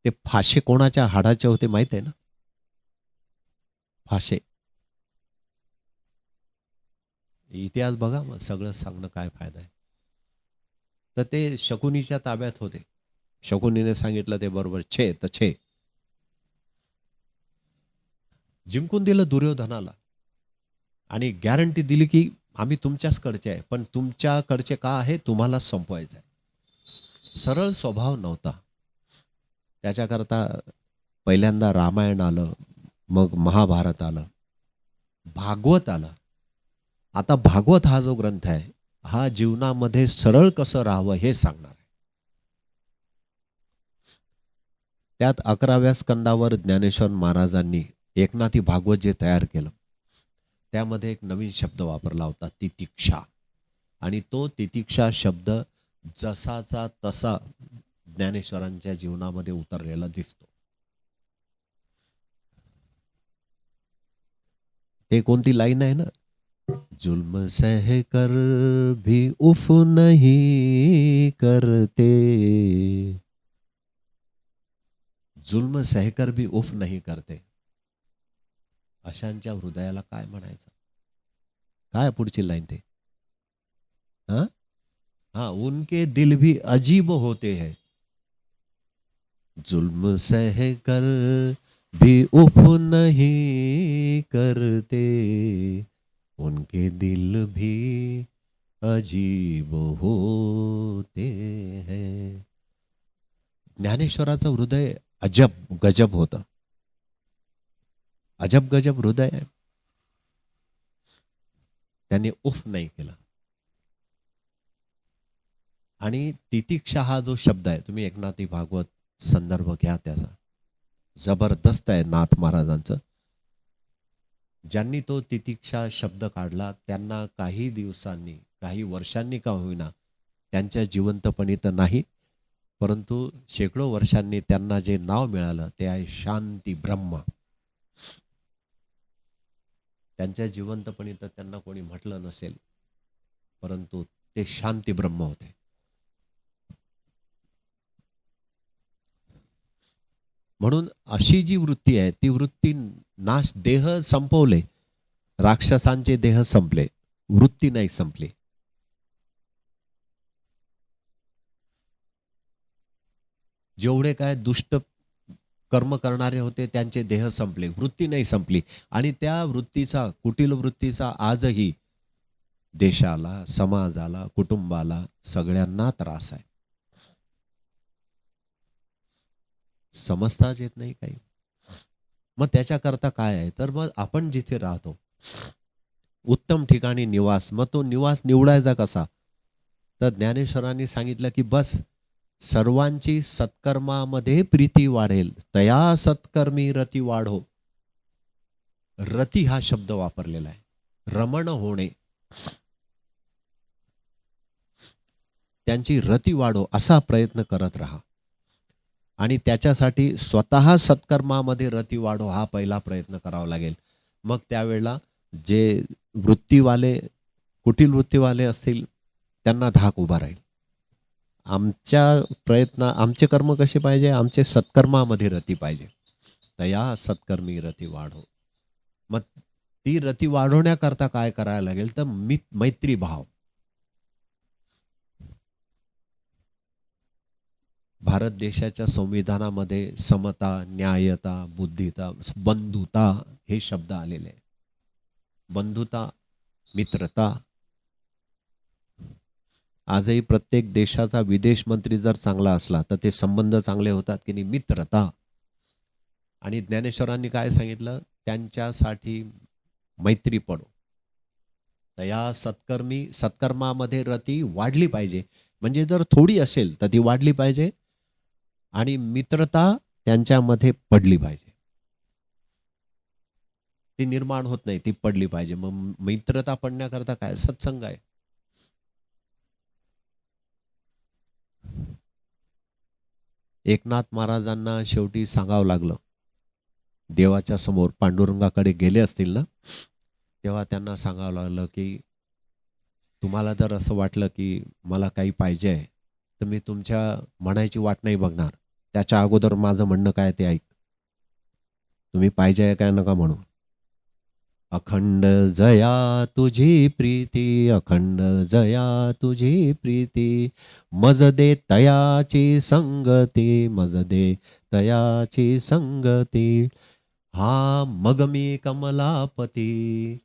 ते फाशे कोणाच्या हाडाचे होते माहित आहे ना? फाशे. इतिहास बघा, मग सगळं सांगणं काय फायदा आहे. तर ते शकुनीच्या ताब्यात होते. शकुनीने सांगितलं ते बरोबर, छे तर छे. जिंकून दिलं दुर्योधनाला, आणि गॅरंटी दिली की आम्ही तुमच्याचकडचे आहे, पण तुमच्याकडचे का आहे तुम्हालाच संपवायचं आहे. सरळ स्वभाव नव्हता. त्याच्याकरता पहिल्यांदा रामायण आलं, मग महाभारत आलं, भागवत आलं. आता भागवत हा जो ग्रंथ आहे हा जीवनामध्ये सरळ कसं राहावं हे सांगणार आहे. त्यात 11व्या स्कंदावर ज्ञानेश्वर महाराजांनी एकनाथी भागवत जे तयार केलं त्यामध्ये एक नवीन शब्द वापरला होता, तितिक्षा. आणि तो तितिक्षा शब्द जसाचा तसा ज्ञानेश्वरांच्या जीवनामध्ये उतरलेला दिसतो. ते कोणती लाईन आहे ना, जुल्म सह कर भी उफ नहीं करते, जुल्म सहकर भी उफ नहीं करते. अशांच्या हृदयाला काय म्हणायचं? काय पुढची लाईन ते? हा हा, उनके दिल भी अजीब होते हैं, जुल्म सह कर भी उफ नहीं करते, उनके दिल भी अजीब होते हैं. ज्ञानेश्वराचं हृदय अजब गजब होतं. अजब गजब हृदय आहे. त्यांनी उफ नाही केलं. आणि तितिक्षा हा जो शब्द आहे, तुम्ही एकनाथी भागवत संदर्भ घ्या त्याचा, जबरदस्त आहे नाथ महाराजांचं. ज्यांनी तो तितिक्षा शब्द काढला त्यांना काही दिवसांनी, काही वर्षांनी का होईना, त्यांच्या जिवंतपणी तर नाही, परंतु शेकडो वर्षांनी त्यांना जे नाव मिळालं ते आहे शांती ब्रह्म. त्यांच्या जिवंतपणी तर त्यांना कोणी म्हटलं नसेल, परंतु ते शांती ब्रह्म होते. म्हणून अशी जी वृत्ती आहे ती वृत्ती नाश, देह संपवले, राक्षसांचे देह संपले, वृत्ती नाही संपली. जेवढे काय दुष्ट कर्म करणारे होते त्यांचे देह संपले, वृत्ती नाही संपली. आणि त्या वृत्तीचा, कुटील वृत्तीचा आजही देशाला, समाजाला, कुटुंबाला, सगळ्यांना त्रास आहे. समजताच येत नाही काही. मग त्याच्याकरता काय आहे, तर मग आपण जिथे राहतो उत्तम ठिकाणी निवास, मग तो निवास निवडायचा कसा? तर ज्ञानेश्वरांनी सांगितलं की बस सर्वांची सत्कर्मामध्ये प्रीती वाढेल, तया सत्कर्मी रती वाढो. रती हा शब्द वापरलेला आहे, रमण होणे. त्यांची रती वाढो असा प्रयत्न करत राहा. आणि त्याच्यासाठी स्वतः सत्कर्मामध्ये रती वाढो हा पहिला प्रयत्न करावा लागेल. मग त्यावेळेला जे वृत्तीवाले, कुटील वृत्तीवाले असतील त्यांना धाक उभा राहील. आमचे कर्म कसे पाहिजे? आमचे सत्कर्मामध्ये रती पाहिजे, तया सत्कर्मी रती वाढो. मग ती रती वाढवण्याकरता काय करायला लागेल? तर मैत्री भाव. भारत देशाच्या संविधानामध्ये समता, न्यायता, बुद्धिता, बंधुता हे शब्द आलेले आहे. बंधुता, मित्रता. आजही प्रत्येक देशाचा विदेश मंत्री जर चांगला असला तर ते संबंध चांगले होतात की नाही? मित्रता. आणि ज्ञानेश्वरांनी काय सांगितलं? त्यांच्यासाठी मैत्री पडो, तया सत्कर्मी, सत्कर्मामध्ये रती वाढली पाहिजे. म्हणजे जर थोडी असेल तर ती वाढली पाहिजे, आणि मित्रता त्यांच्यामध्ये पडली पाहिजे. ती निर्माण होत नाही, ती पडली पाहिजे. मग मित्रता पडण्याकरता काय? सत्संग आहे. एकनाथ महाराजांना शेवटी सांगावं लागलं, देवाच्या समोर पांडुरंगाकडे गेले असतील ना, तेव्हा त्यांना सांगावं लागलं की तुम्हाला जर असं वाटलं की मला काही पाहिजे आहे तर मी तुमच्या म्हणायची वाट नाही बघणार, त्याच्या अगोदर माझं म्हणणं काय ते ऐक. तुम्ही पाहिजे आहे काय नका म्हणू. अखंड जया तुझी प्रीती, अखंड जया तुझी प्रीती, मज दे तयाची संगती, मज दे तयाची संगती, हा मग मी कमलापती.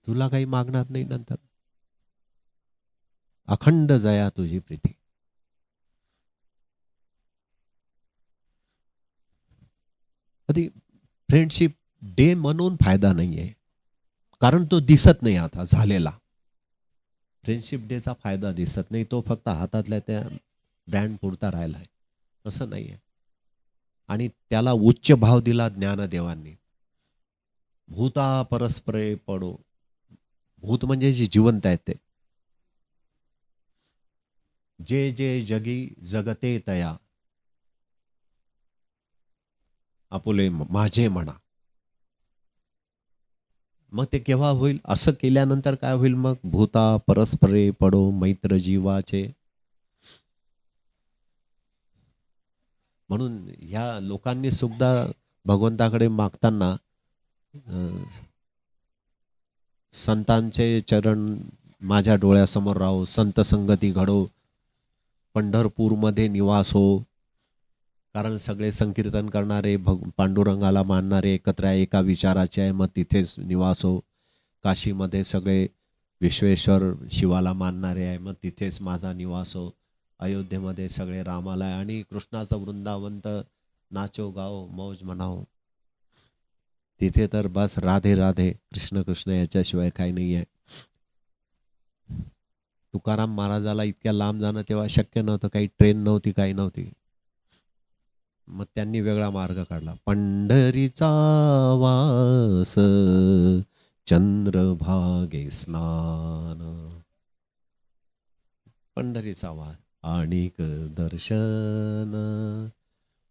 तुला काही मागणार नाही नंतर. अखंड जया तुझी प्रीती. कधी फ्रेंडशिप डे म्हणून फायदा नाहीये, कारण तो दिसत नाही आता झालेला. फ्रेंडशिप डेचा फायदा दिसत नाही, तो फक्त हातातल्या त्या ब्रँड पुरता राहिलाय. असं नाहीये. आणि त्याला उच्च भाव दिला ज्ञानदेवांनी. भूता परस्परे पडो. भूत म्हणजे जे जिवंत आहेत ते. जे जे जगी जगते तया आपुले माझे म्हणा. मग ते केव्हा होईल? असं केल्यानंतर काय होईल मग? भूता परस्परे पडो मैत्र जीवाचे. म्हणून ह्या लोकांनी सुद्धा भगवंताकडे मागताना संतांचे चरण माझ्या डोळ्यासमोर राहो, संत संगती घडो, पंढरपूरमध्ये निवास हो. कारण सगळे संकीर्तन करणारे, पांडुरंगाला मानणारे एकत्र आहे, एका विचाराचे आहे, मग तिथेच निवास हो. काशीमध्ये सगळे विश्वेश्वर शिवाला मानणारे आहे, मग तिथेच माझा निवास हो. अयोध्येमध्ये सगळे रामाला आहे, आणि कृष्णाचं वृंदावन तर नाचो गाओ मौज मनाओ. तिथे तर बस राधे राधे कृष्ण कृष्ण याच्याशिवाय काही नाही आहे. तुकाराम महाराजाला इतक्या लांब जाणं तेव्हा शक्य नव्हतं, काही ट्रेन नव्हती, काही नव्हती. मग त्यांनी वेगळा मार्ग काढला. पंढरीचा वास चंद्रभागे स्नान. पंढरीचा वास आणिक दर्शन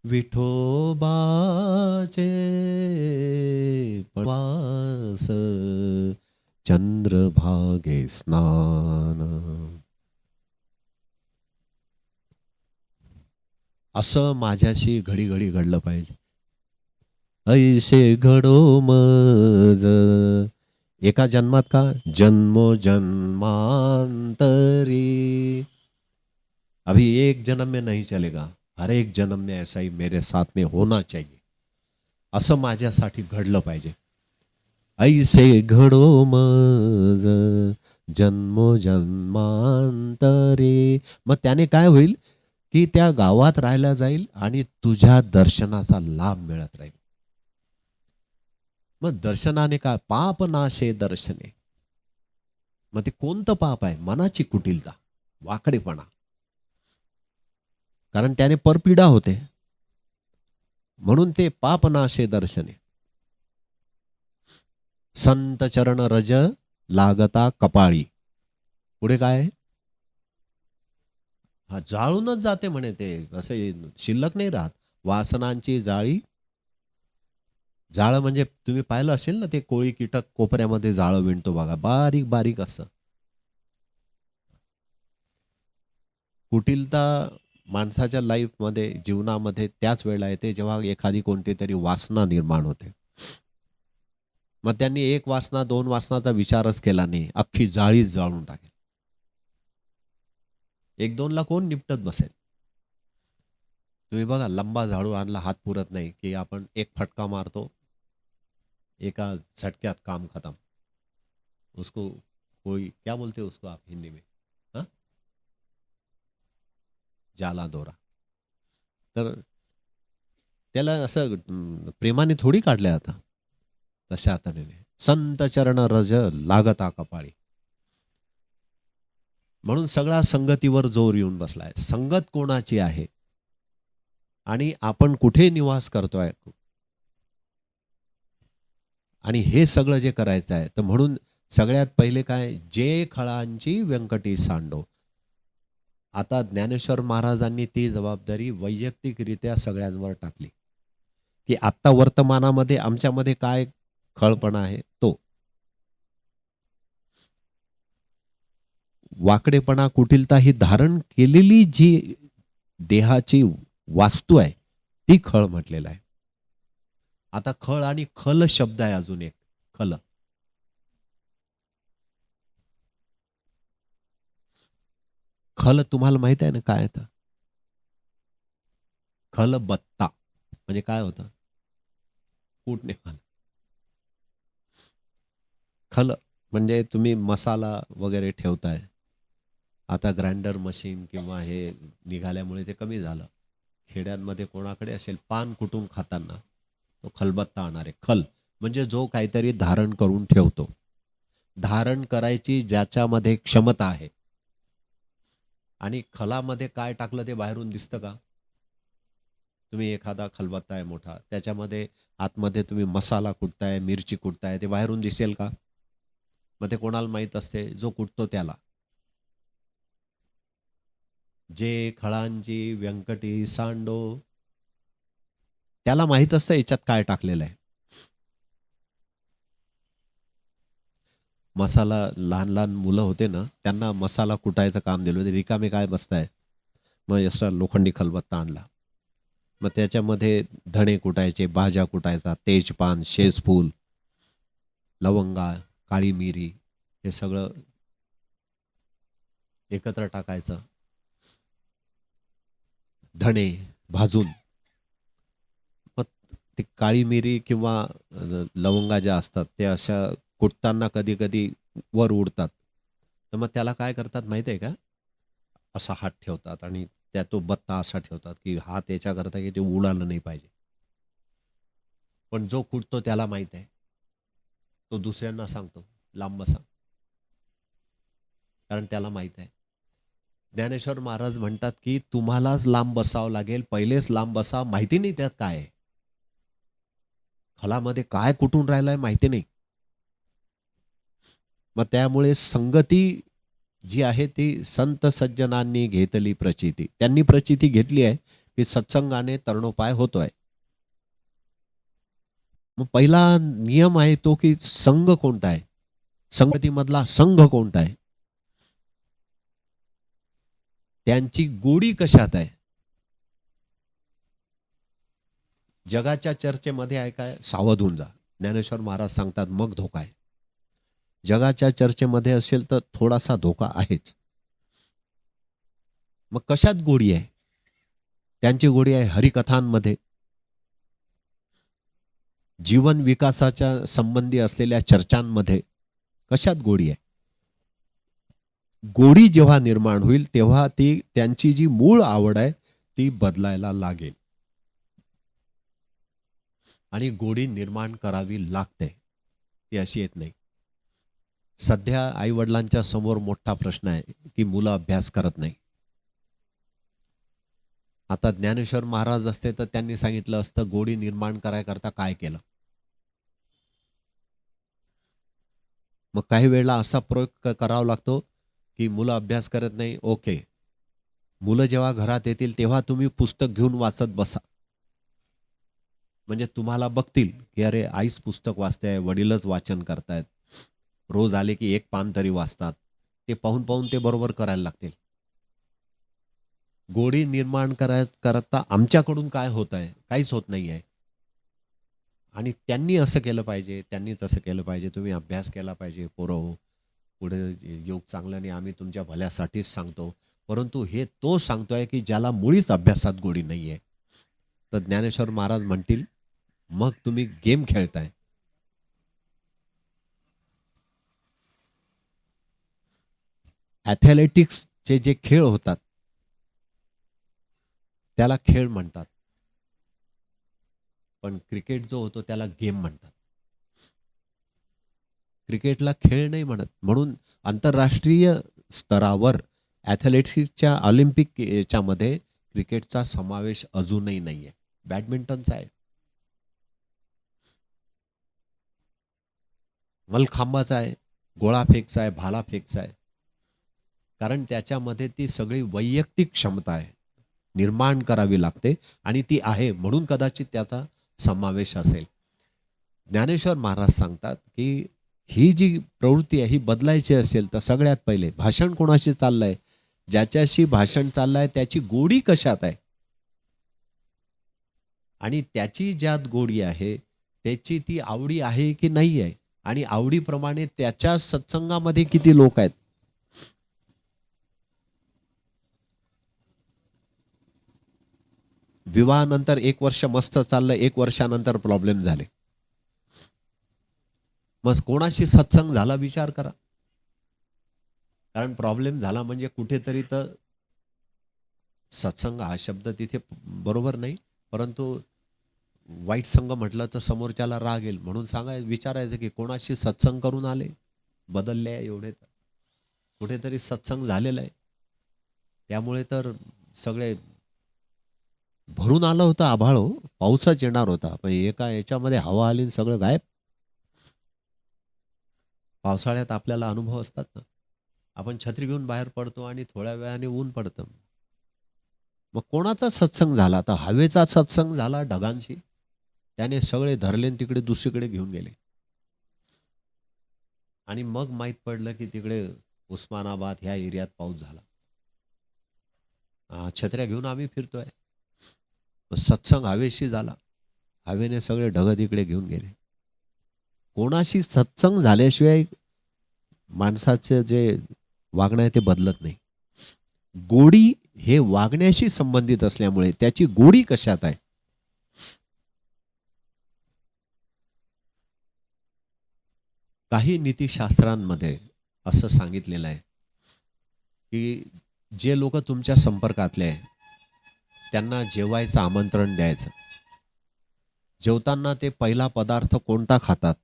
विठोबाचे वास चंद्रभागे स्नान. असं माझ्याशी घडी घडी घडलं पाहिजे. ऐसे घडो मज एका जन्मात का? जन्मो जन्मांतरी. अभी एक जन्म में नहीं चलेगा, हर एक जन्म में ऐसा ही मेरे साथ में होना चाहिए. असं माझ्यासाठी घडलं पाहिजे. ऐसे घडो मज जन्मो जन्मांतरी. मग त्याने काय होईल की त्या गावात राहायला जाईल आणि तुझ्या दर्शनाचा लाभ मिळत राहील. मग दर्शनाने काय? पाप नाशे दर्शने. मग ते कोणतं पाप आहे? मनाची कुटिलता, वाकडेपणा. कारण त्याने परपीडा होते, म्हणून ते पाप नाशे दर्शने. संत चरण रज लागता कपाळी. पुढे काय? हा जाळूनच जाते म्हणे ते, असं शिल्लक नाही राहत. वासनांची जाळी. जाळं म्हणजे तुम्ही पाहिलं असेल ना, ते कोळी कीटक कोपऱ्यामध्ये जाळं विणतो बघा, बारीक बारीक असं. कुटिलता माणसाच्या लाईफमध्ये, जीवनामध्ये त्याच वेळेला येते जेव्हा एखादी कोणती तरी वासना निर्माण होते. मग त्यांनी एक वासना, दोन वासनाचा विचारच केला नाही, अख्खी जाळीच जाळून टाकेल. एक दोनला कोण निपटत बसेल? तुम्ही बघा, लंबा झाडू आणला, हात पुरत नाही की आपण एक फटका मारतो, एका झटक्यात काम खत्म. उसको कोई क्या बोलते उसको आप हिंदी में? हाँ, जाला दोरा. तर त्याला असं प्रेमाने थोडी काढल्या आता, तशा तऱ्हेने संत चरण रज लागता कपाळी. म्हणून सगळा संगतीवर जोर येऊन बसलाय. संगत कोणाची आहे आणि आपण कुठे निवास करतोय, आणि हे सगळं जे करायचं आहे, तर म्हणून सगळ्यात पहिले काय? जे खळांची व्यंकटी सांडो. आता ज्ञानेश्वर महाराजांनी ती जबाबदारी वैयक्तिकरित्या सगळ्यांवर टाकली की आत्ता वर्तमानामध्ये आमच्यामध्ये काय खळपणा आहे. तो वाकडेपणा, कुटिलता ही धारण केलेली जी देहाची वास्तू आहे, ती खळ म्हटलेला आहे. आता खळ आणि खल शब्द आहे अजून एक. खल. खल तुम्हाला माहित आहे ना काय आहे? खल बत्ता म्हणजे काय होतं? कूटने खल. खल म्हणजे तुम्ही मसाला वगैरे ठेवताय. आता ग्राइंडर मशीन किंवा हे निघाल्यामुळे ते कमी झालं. खेड्यांमध्ये कोणाकडे असेल पान कुटून खाताना तो खलबत्ता आणणार आहे. खल म्हणजे जो काहीतरी धारण करून ठेवतो. धारण करायची ज्याच्यामध्ये क्षमता आहे. आणि खलामध्ये काय टाकलं ते बाहेरून दिसतं का? तुम्ही एखादा खलबत्ता आहे मोठा, त्याच्यामध्ये आतमध्ये तुम्ही मसाला कुटताय, मिरची कुटताय, ते बाहेरून दिसेल का? मग ते कोणाला माहीत असते? जो कुटतो त्याला. जे खळांची व्यंकटी सांडो, त्याला माहीत असतं याच्यात काय टाकलेलं आहे. मसाला लहान लहान मुलं होते ना, त्यांना मसाला कुटायचं काम दिलं होते. रिकामे काय बसताय? मग असा लोखंडी खलबत्ता आणला. मग त्याच्यामध्ये धणे कुटायचे, भाज्या कुटायचा, तेजपान, शेजफूल, लवंगा, काळी मिरी हे सगळं एकत्र टाकायचं. धणे भाजून मग ती काळी मिरी किंवा लवंगा ज्या असतात ते अशा कुटताना कधी कधी वर उडतात. तर मग त्याला काय करतात माहिती आहे का? असा हात ठेवतात आणि त्या तो बत्ता असा ठेवतात की हात याच्या करता की ते उडालं नाही पाहिजे. पण जो कुटतो त्याला माहित आहे. तो दुसऱ्यांना सांगतो लांब बसा, कारण त्याला माहित आहे. ज्ञानेश्वर महाराज म्हणतात की तुम्हालाच लांब बसावं लागेल, पहिलेच लांब बसा. माहिती नाही त्यात काय आहे, खलामध्ये काय कुठून राहिलंय माहिती नाही. मग त्यामुळे संगती जी आहे ती संत सज्जनांनी घेतली प्रचिती. त्यांनी प्रचिती घेतली आहे की सत्संगाने तरणोपाय होतोय. मग पहिला नियम आहे तो की संघ कोणता आहे, संगतीमधला संघ कोणता आहे, त्यांची गोडी कशात आहे. जगाच्या चर्चेमध्ये आहे काय, सावध होऊन जा. ज्ञानेश्वर महाराज सांगतात मग धोका आहे. जगाच्या चर्चेमध्ये असेल तर थोडासा धोका आहेच. मग कशात गोडी आहे? त्यांची गोडी आहे हरिकथांमध्ये, जीवन विकासाच्या संबंधी असलेल्या चर्चांमध्ये. कशात गोडी आहे? गोडी जेव्हा निर्माण होईल तेव्हा ती त्यांची जी मूळ आवड आहे ती बदलायला लागेल आणि गोडी निर्माण करावी लागते. ती अशी येत नाही. सध्या आई वडिलांच्या समोर मोठा प्रश्न आहे की मुलं अभ्यास करत नाही. आता ज्ञानेश्वर महाराज असते तर त्यांनी सांगितलं असतं गोडी निर्माण करायकरता काय केलं. मग काही वेळेला असा प्रयोग करावा लागतो की मुलं अभ्यास करत नाही. ओके, मुलं जेव्हा घरात येतील तेव्हा तुम्ही पुस्तक घेऊन वाचत बसा. म्हणजे तुम्हाला बघतील की अरे आईच पुस्तक वाचते, वडीलच वाचन करतायत, रोज आले की एक पान तरी वाचतात. ते पाहून पाहून ते बरोबर करायला लागतील. गोडी निर्माण करता आमच्याकडून काय होत आहे? काहीच होत नाही आहे. आणि त्यांनी असं केलं पाहिजे, त्यांनीच असं केलं पाहिजे, तुम्ही अभ्यास केला पाहिजे पोरं हो, पुढे योग चांगलं नाही, आम्ही तुमच्या भल्यासाठीच सांगतो. परंतु हे तो सांगतोय की ज्याला मुळीच अभ्यासात गोडी नाही आहे. तर ज्ञानेश्वर महाराज म्हणतील मग तुम्ही गेम खेळताय. ॲथलेटिक्सचे जे खेळ होतात त्याला खेळ म्हणतात, पण क्रिकेट जो होतो त्याला गेम म्हणतात. क्रिकेटला खेळ नाही म्हणत. म्हणून आंतरराष्ट्रीय स्तरावर ॲथलेटिक्सच्या ऑलिम्पिक याच्यामध्ये क्रिकेटचा समावेश अजूनही नाही आहे. बॅडमिंटनचा आहे, मलखांबाचा आहे, गोळाफेकचा आहे, भालाफेकचा आहे. कारण त्याच्यामध्ये ती सगळी वैयक्तिक क्षमता आहे, निर्माण करावी लागते आणि ती आहे म्हणून कदाचित त्याचा समावेश असेल. ज्ञानेश्वर महाराज सांगतात की ही जी प्रवृत्ती आहे ही बदलायची असेल तर सगळ्यात पहिले भाषण कोणाशी चाललंय, ज्याच्याशी भाषण चाललंय त्याची गोडी कशात आहे आणि त्याची ज्यात गोडी आहे त्याची ती आवडी आहे की नाही आहे आणि आवडीप्रमाणे त्याच्या सत्संगामध्ये किती लोक आहेत. विवाहानंतर 1 वर्ष मस्त चाललं, 1 वर्षानंतर प्रॉब्लेम झाले. मग कोणाशी सत्संग झाला विचार करा. कारण प्रॉब्लेम झाला म्हणजे कुठेतरी तर सत्संग हा शब्द तिथे बरोबर नाही, परंतु वाईट संघ म्हटलं तर समोरच्याला राग येईल म्हणून विचारायचं की कोणाशी सत्संग करून आले, बदलले आहे एवढे तर कुठेतरी सत्संग झालेला आहे. त्यामुळे तर सगळे भरून आलं होतं आभाळ हो, पाऊसच येणार होता पण एका याच्यामध्ये हवा आली आणि सगळं गायब. पावसाळ्यात आपल्याला अनुभव असतात ना, आपण छत्री घेऊन बाहेर पडतो आणि थोड्या वेळाने ऊन पडतं. मग कोणाचा सत्संग झाला तर हवेचा सत्संग झाला ढगांशी. त्याने सगळे धरले तिकडे दुसरीकडे घेऊन गेले. आणि मग माहीत पडलं की तिकडे उस्मानाबाद ह्या एरियात पाऊस झाला. छत्र्या घेऊन आम्ही फिरतोय. सत्संग हवेशी झाला. हवेने सगळे ढग तिकडे घेऊन गेले. कोणाशी सत्संग झाल्याशिवाय माणसाचे जे वागणं आहे ते बदलत नाही. गोडी हे वागण्याशी संबंधित असल्यामुळे त्याची गोडी कशात आहे. काही नीतिशास्त्रांमध्ये असं सांगितलेलं आहे की जे लोक तुमच्या संपर्कातले आहे त्यांना जेवायचं आमंत्रण द्यायचं. जेवताना ते पहिला पदार्थ कोणता खातात,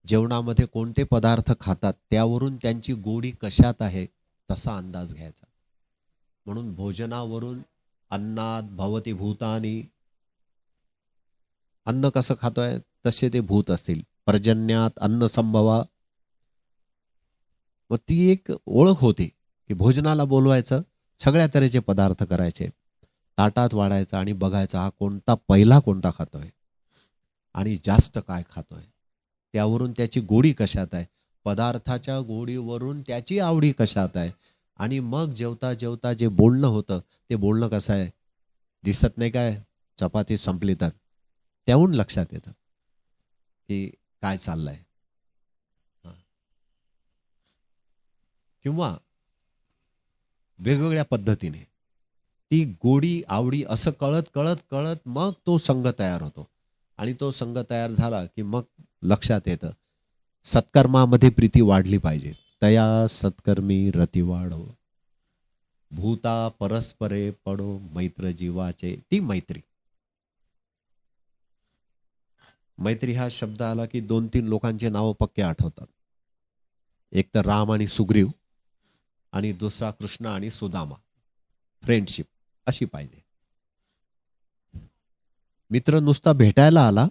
जेवणामध्ये कोणते पदार्थ खातात त्यावरून त्यांची गोडी कशात आहे तसा अंदाज घ्यायचा. म्हणून भोजनावरून अन्नात भवती भूतानी, अन्न कसं खातोय तसे ते भूत असतील. पर्जन्यात अन्न संभवा. मग ती एक ओळख होती की भोजनाला बोलवायचं, सगळ्या तऱ्हेचे पदार्थ करायचे, ताटात वाढायचं आणि बघायचं हा कोणता पहिला कोणता खातोय आणि जास्त काय खातोय. त्यावरून त्याची गोडी कशात आहे, पदार्थाच्या गोडीवरून त्याची आवडी कशात आहे. आणि मग जेवता जेवता जे बोलणं होतं ते बोलणं कसं आहे, दिसत नाही काय चपाती संपली तर त्याहून लक्षात येतं की काय चाललंय. किंवा वेगवेगळ्या पद्धतीने ती गोडी आवडी असं कळत कळत कळत मग तो संघ तयार होतो. आणि तो संघ तयार झाला की मग लक्षात येतं सत्कर्मामध्ये प्रीती वाढली पाहिजे. तया सत्कर्मी रती वाढो, भूता परस्परे पडो मैत्र जीवाचे. ती मैत्री. मैत्री हा शब्द आला की 2-3 लोकांचे नाव पक्के आठवतात. एक तर राम आणि सुग्रीव आणि दुसरा कृष्ण आणि सुदामा. फ्रेंडशिप अशी पाहिजे. मित्र नुसता भेटायला आला,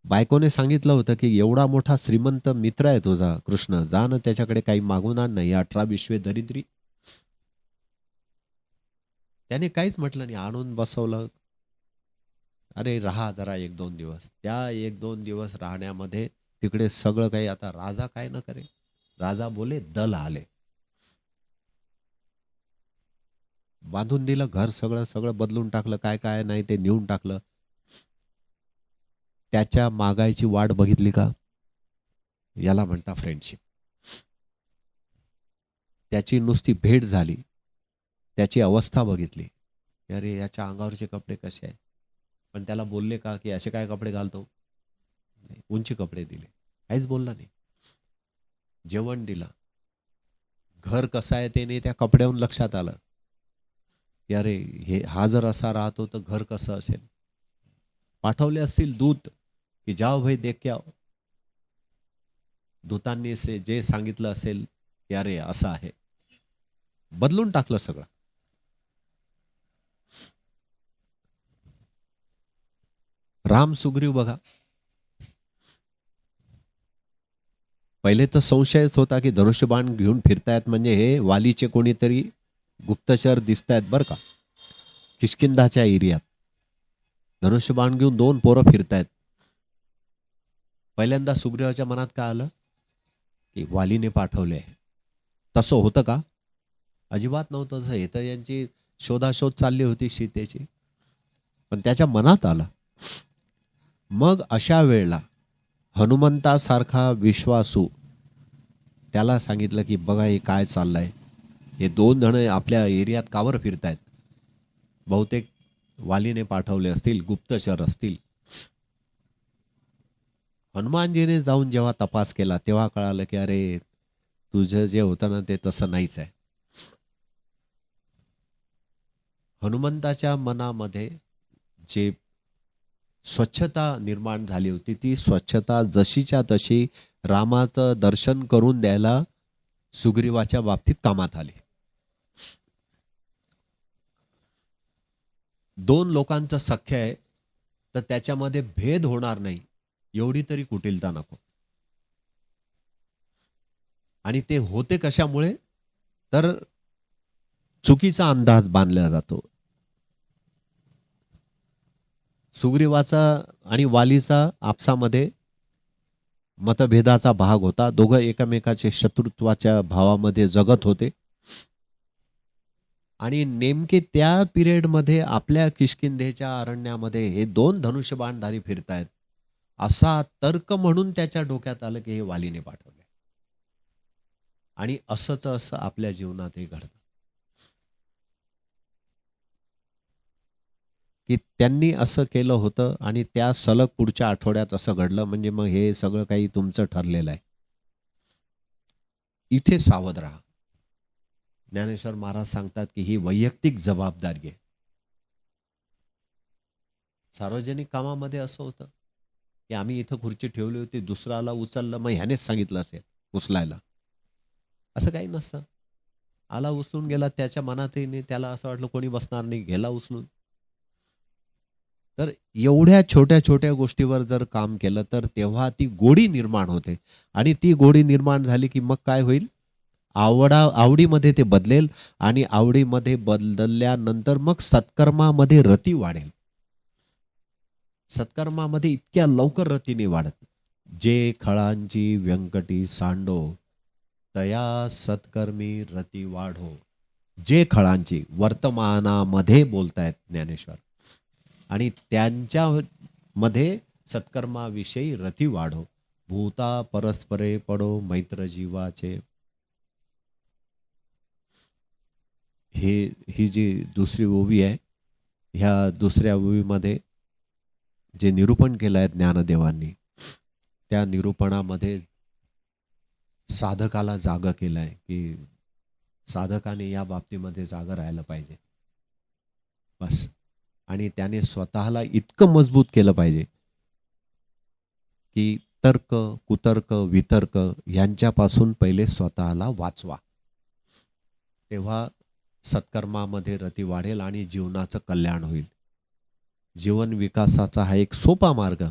बायकोने सांगितलं होतं की एवढा मोठा श्रीमंत मित्र आहे तुझा कृष्ण, जा ना त्याच्याकडे काही मागून आण नाही, 18-20 दरिद्री. त्याने काहीच म्हटलं नाही, आणून बसवलं. अरे राहा जरा 1-2 दिवस. त्या 1-2 दिवस राहण्यामध्ये तिकडे सगळं काही. आता राजा काय न करे, राजा बोले दल आले, बांधून दिलं घर, सगळं सगळं बदलून टाकलं, काय काय नाही ते नेऊन टाकलं. त्याच्या मागायची वाट बघितली का, याला म्हणता फ्रेंडशिप. त्याची नुसती भेट झाली, त्याची अवस्था बघितली, अरे याच्या अंगावरचे कपडे कसे आहेत, पण त्याला बोलले का की असे काय कपडे घालतो, उंची कपडे दिले, काहीच बोलला नाही. जेवण दिलं, घर कसं आहे ते नाही त्या कपड्याहून लक्षात आलं की अरे हे हा जर असा राहतो तर घर कसं असेल. पाठवले असतील दूत की जाओ भाई देख के आओ. दूतांनी जे सांगितलं असेल की अरे असं आहे, बदलून टाकलं सगळं. राम सुग्रीव बघा, पहिले तर संशयच होता की धनुष्यबाण घेऊन फिरतायत म्हणजे हे वालीचे कोणीतरी गुप्तचर दिसतायत बरं का. किष्किंधाच्या एरियात धनुष्यबाण घेऊन 2 पोरं फिरतायत. पहिल्यांदा सुग्रीवाच्या मनात काय आलं की वालीने पाठवले. तसं होतं का, अजिबात नव्हतं. तसं हे तर यांची शोधाशोध चालली होती सीतेची, पण त्याच्या मनात आलं. मग अशा वेळेला हनुमंतासारखा विश्वासू त्याला सांगितलं की बघा हे काय चाललंय, हे 2 जण आपल्या एरियात कावर फिरतायत, बहुतेक वालीने पाठवले असतील, गुप्तचर असतील. हनुमानजीने जाऊन जेव्हा तपास केला तेव्हा कळालं की अरे तुझं जे होतं ना ते तसं नाहीच आहे. हनुमंताच्या मनामध्ये जे स्वच्छता निर्माण झाली होती ती स्वच्छता जशीच्या तशी रामाचं दर्शन करून द्यायला सुग्रीवाच्या बाबतीत कामात आली. दोन लोकांचं सख्य आहे तर त्याच्यामध्ये भेद होणार नाही एवढी तरी कुटिलता नको. आणि ते होते कशामुळे तर चुकीचा अंदाज बांधला जातो. सुग्रीवाचा आणि वालीचा आपसामध्ये मतभेदाचा भाग होता. दोघं एकमेकाचे शत्रुत्वाच्या भावामध्ये जगत होते. आणि नेमके त्या पिरियडमध्ये आपल्या किष्किंधेच्या अरण्यामध्ये हे दोन धनुष्यबाणधारी फिरतायत असा तर्क म्हणून त्याच्या डोक्यात आलं की हे वालीने पाठवले. आणि असंच असं आपल्या जीवनातही घडतं की त्यांनी असं केलं होतं आणि त्या सलग पुढच्या आठवड्यात असं घडलं म्हणजे मग हे सगळं काही तुमचं ठरलेलं आहे. इथे सावध राहा. ज्ञानेश्वर महाराज सांगतात की ही वैयक्तिक जबाबदारी आहे. सार्वजनिक कामामध्ये असं होतं की आम्ही इथं खुर्ची ठेवली होती दुसऱ्याला उचललं मग ह्यानेच सांगितलं असेल उचलायला. असं काही नसतं. आला उचलून गेला त्याच्या मनातही नाही त्याला असं वाटलं कोणी बसणार नाही गेला उचलून. तर एवढ्या छोट्या छोट्या गोष्टीवर जर काम केलं तर तेव्हा ती गोडी निर्माण होते. आणि ती गोडी निर्माण झाली की मग काय होईल आवडीमध्ये ते बदलेल आणि आवडीमध्ये बदलल्यानंतर मग सत्कर्मामध्ये रती वाढेल. सत्कर्मामध्ये इतक्या लवकर रती नाही वाढत. जे खळांची व्यंकटी सांडो तया सत्कर्मी रती वाढो. जे खळांची वर्तमानामध्ये बोलतायत ज्ञानेश्वर आणि त्यांच्या मध्ये सत्कर्माविषयी रती वाढो. भूता परस्परे पडो मैत्र जीवाचे. ही जी दुसरी ओवी आहे ह्या दुसऱ्या ओवीमध्ये जे निरूपण केलं आहे ज्ञानदेवांनी त्या निरूपणामध्ये साधकाला जागं केलं आहे की साधकाने या बाबतीमध्ये जागं राहायला पाहिजे बस. आणि त्याने स्वतःला इतकं मजबूत केलं पाहिजे की तर्क कुतर्क वितर्क यांच्यापासून पहिले स्वतःला वाचवा. तेव्हा सत्कर्मामध्ये रती वाढेल आणि जीवनाचं कल्याण होईल. जीवन विकासाचा हा एक सोपा मार्ग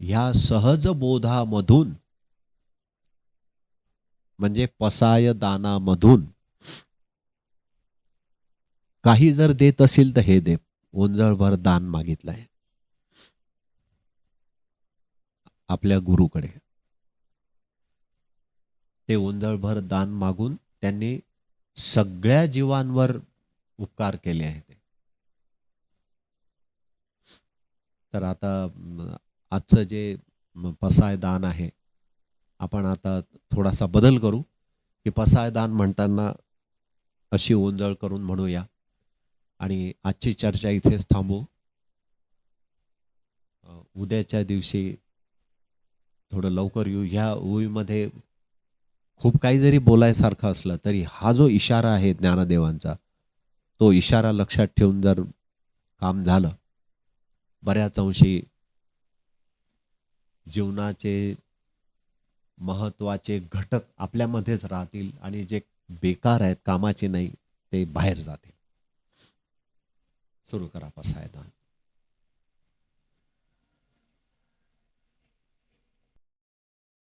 ह्या सहज बोधामधून म्हणजे पसाय दानामधून काही जर देत असेल तर हे दे. ओंजळभर दान मागितलंय आपल्या गुरुकडे. ते ओंजळभर दान मागून त्यांनी सगळ्या जीवांवर उपकार केले आहेत. तर आता आजचं जे पसाय दान आहे आपण आता थोडासा बदल करू की पसाय दान म्हणताना अशी ओंजळ करून म्हणूया. आणि आजची चर्चा इथेच थांबू. उद्याच्या दिवशी थोडं लवकर येऊ. ह्या ओवीमध्ये खूप काही जरी बोलायसारखं असलं तरी हा जो इशारा आहे ज्ञानदेवांचा तो इशारा लक्षात ठेवून जर काम झालं बऱ्याच अंशी जीवनाचे महत्वाचे घटक आपल्यामध्येच राहतील आणि जे बेकार आहेत कामाचे नाही ते बाहेर जातील. सुरू करा पसायदान.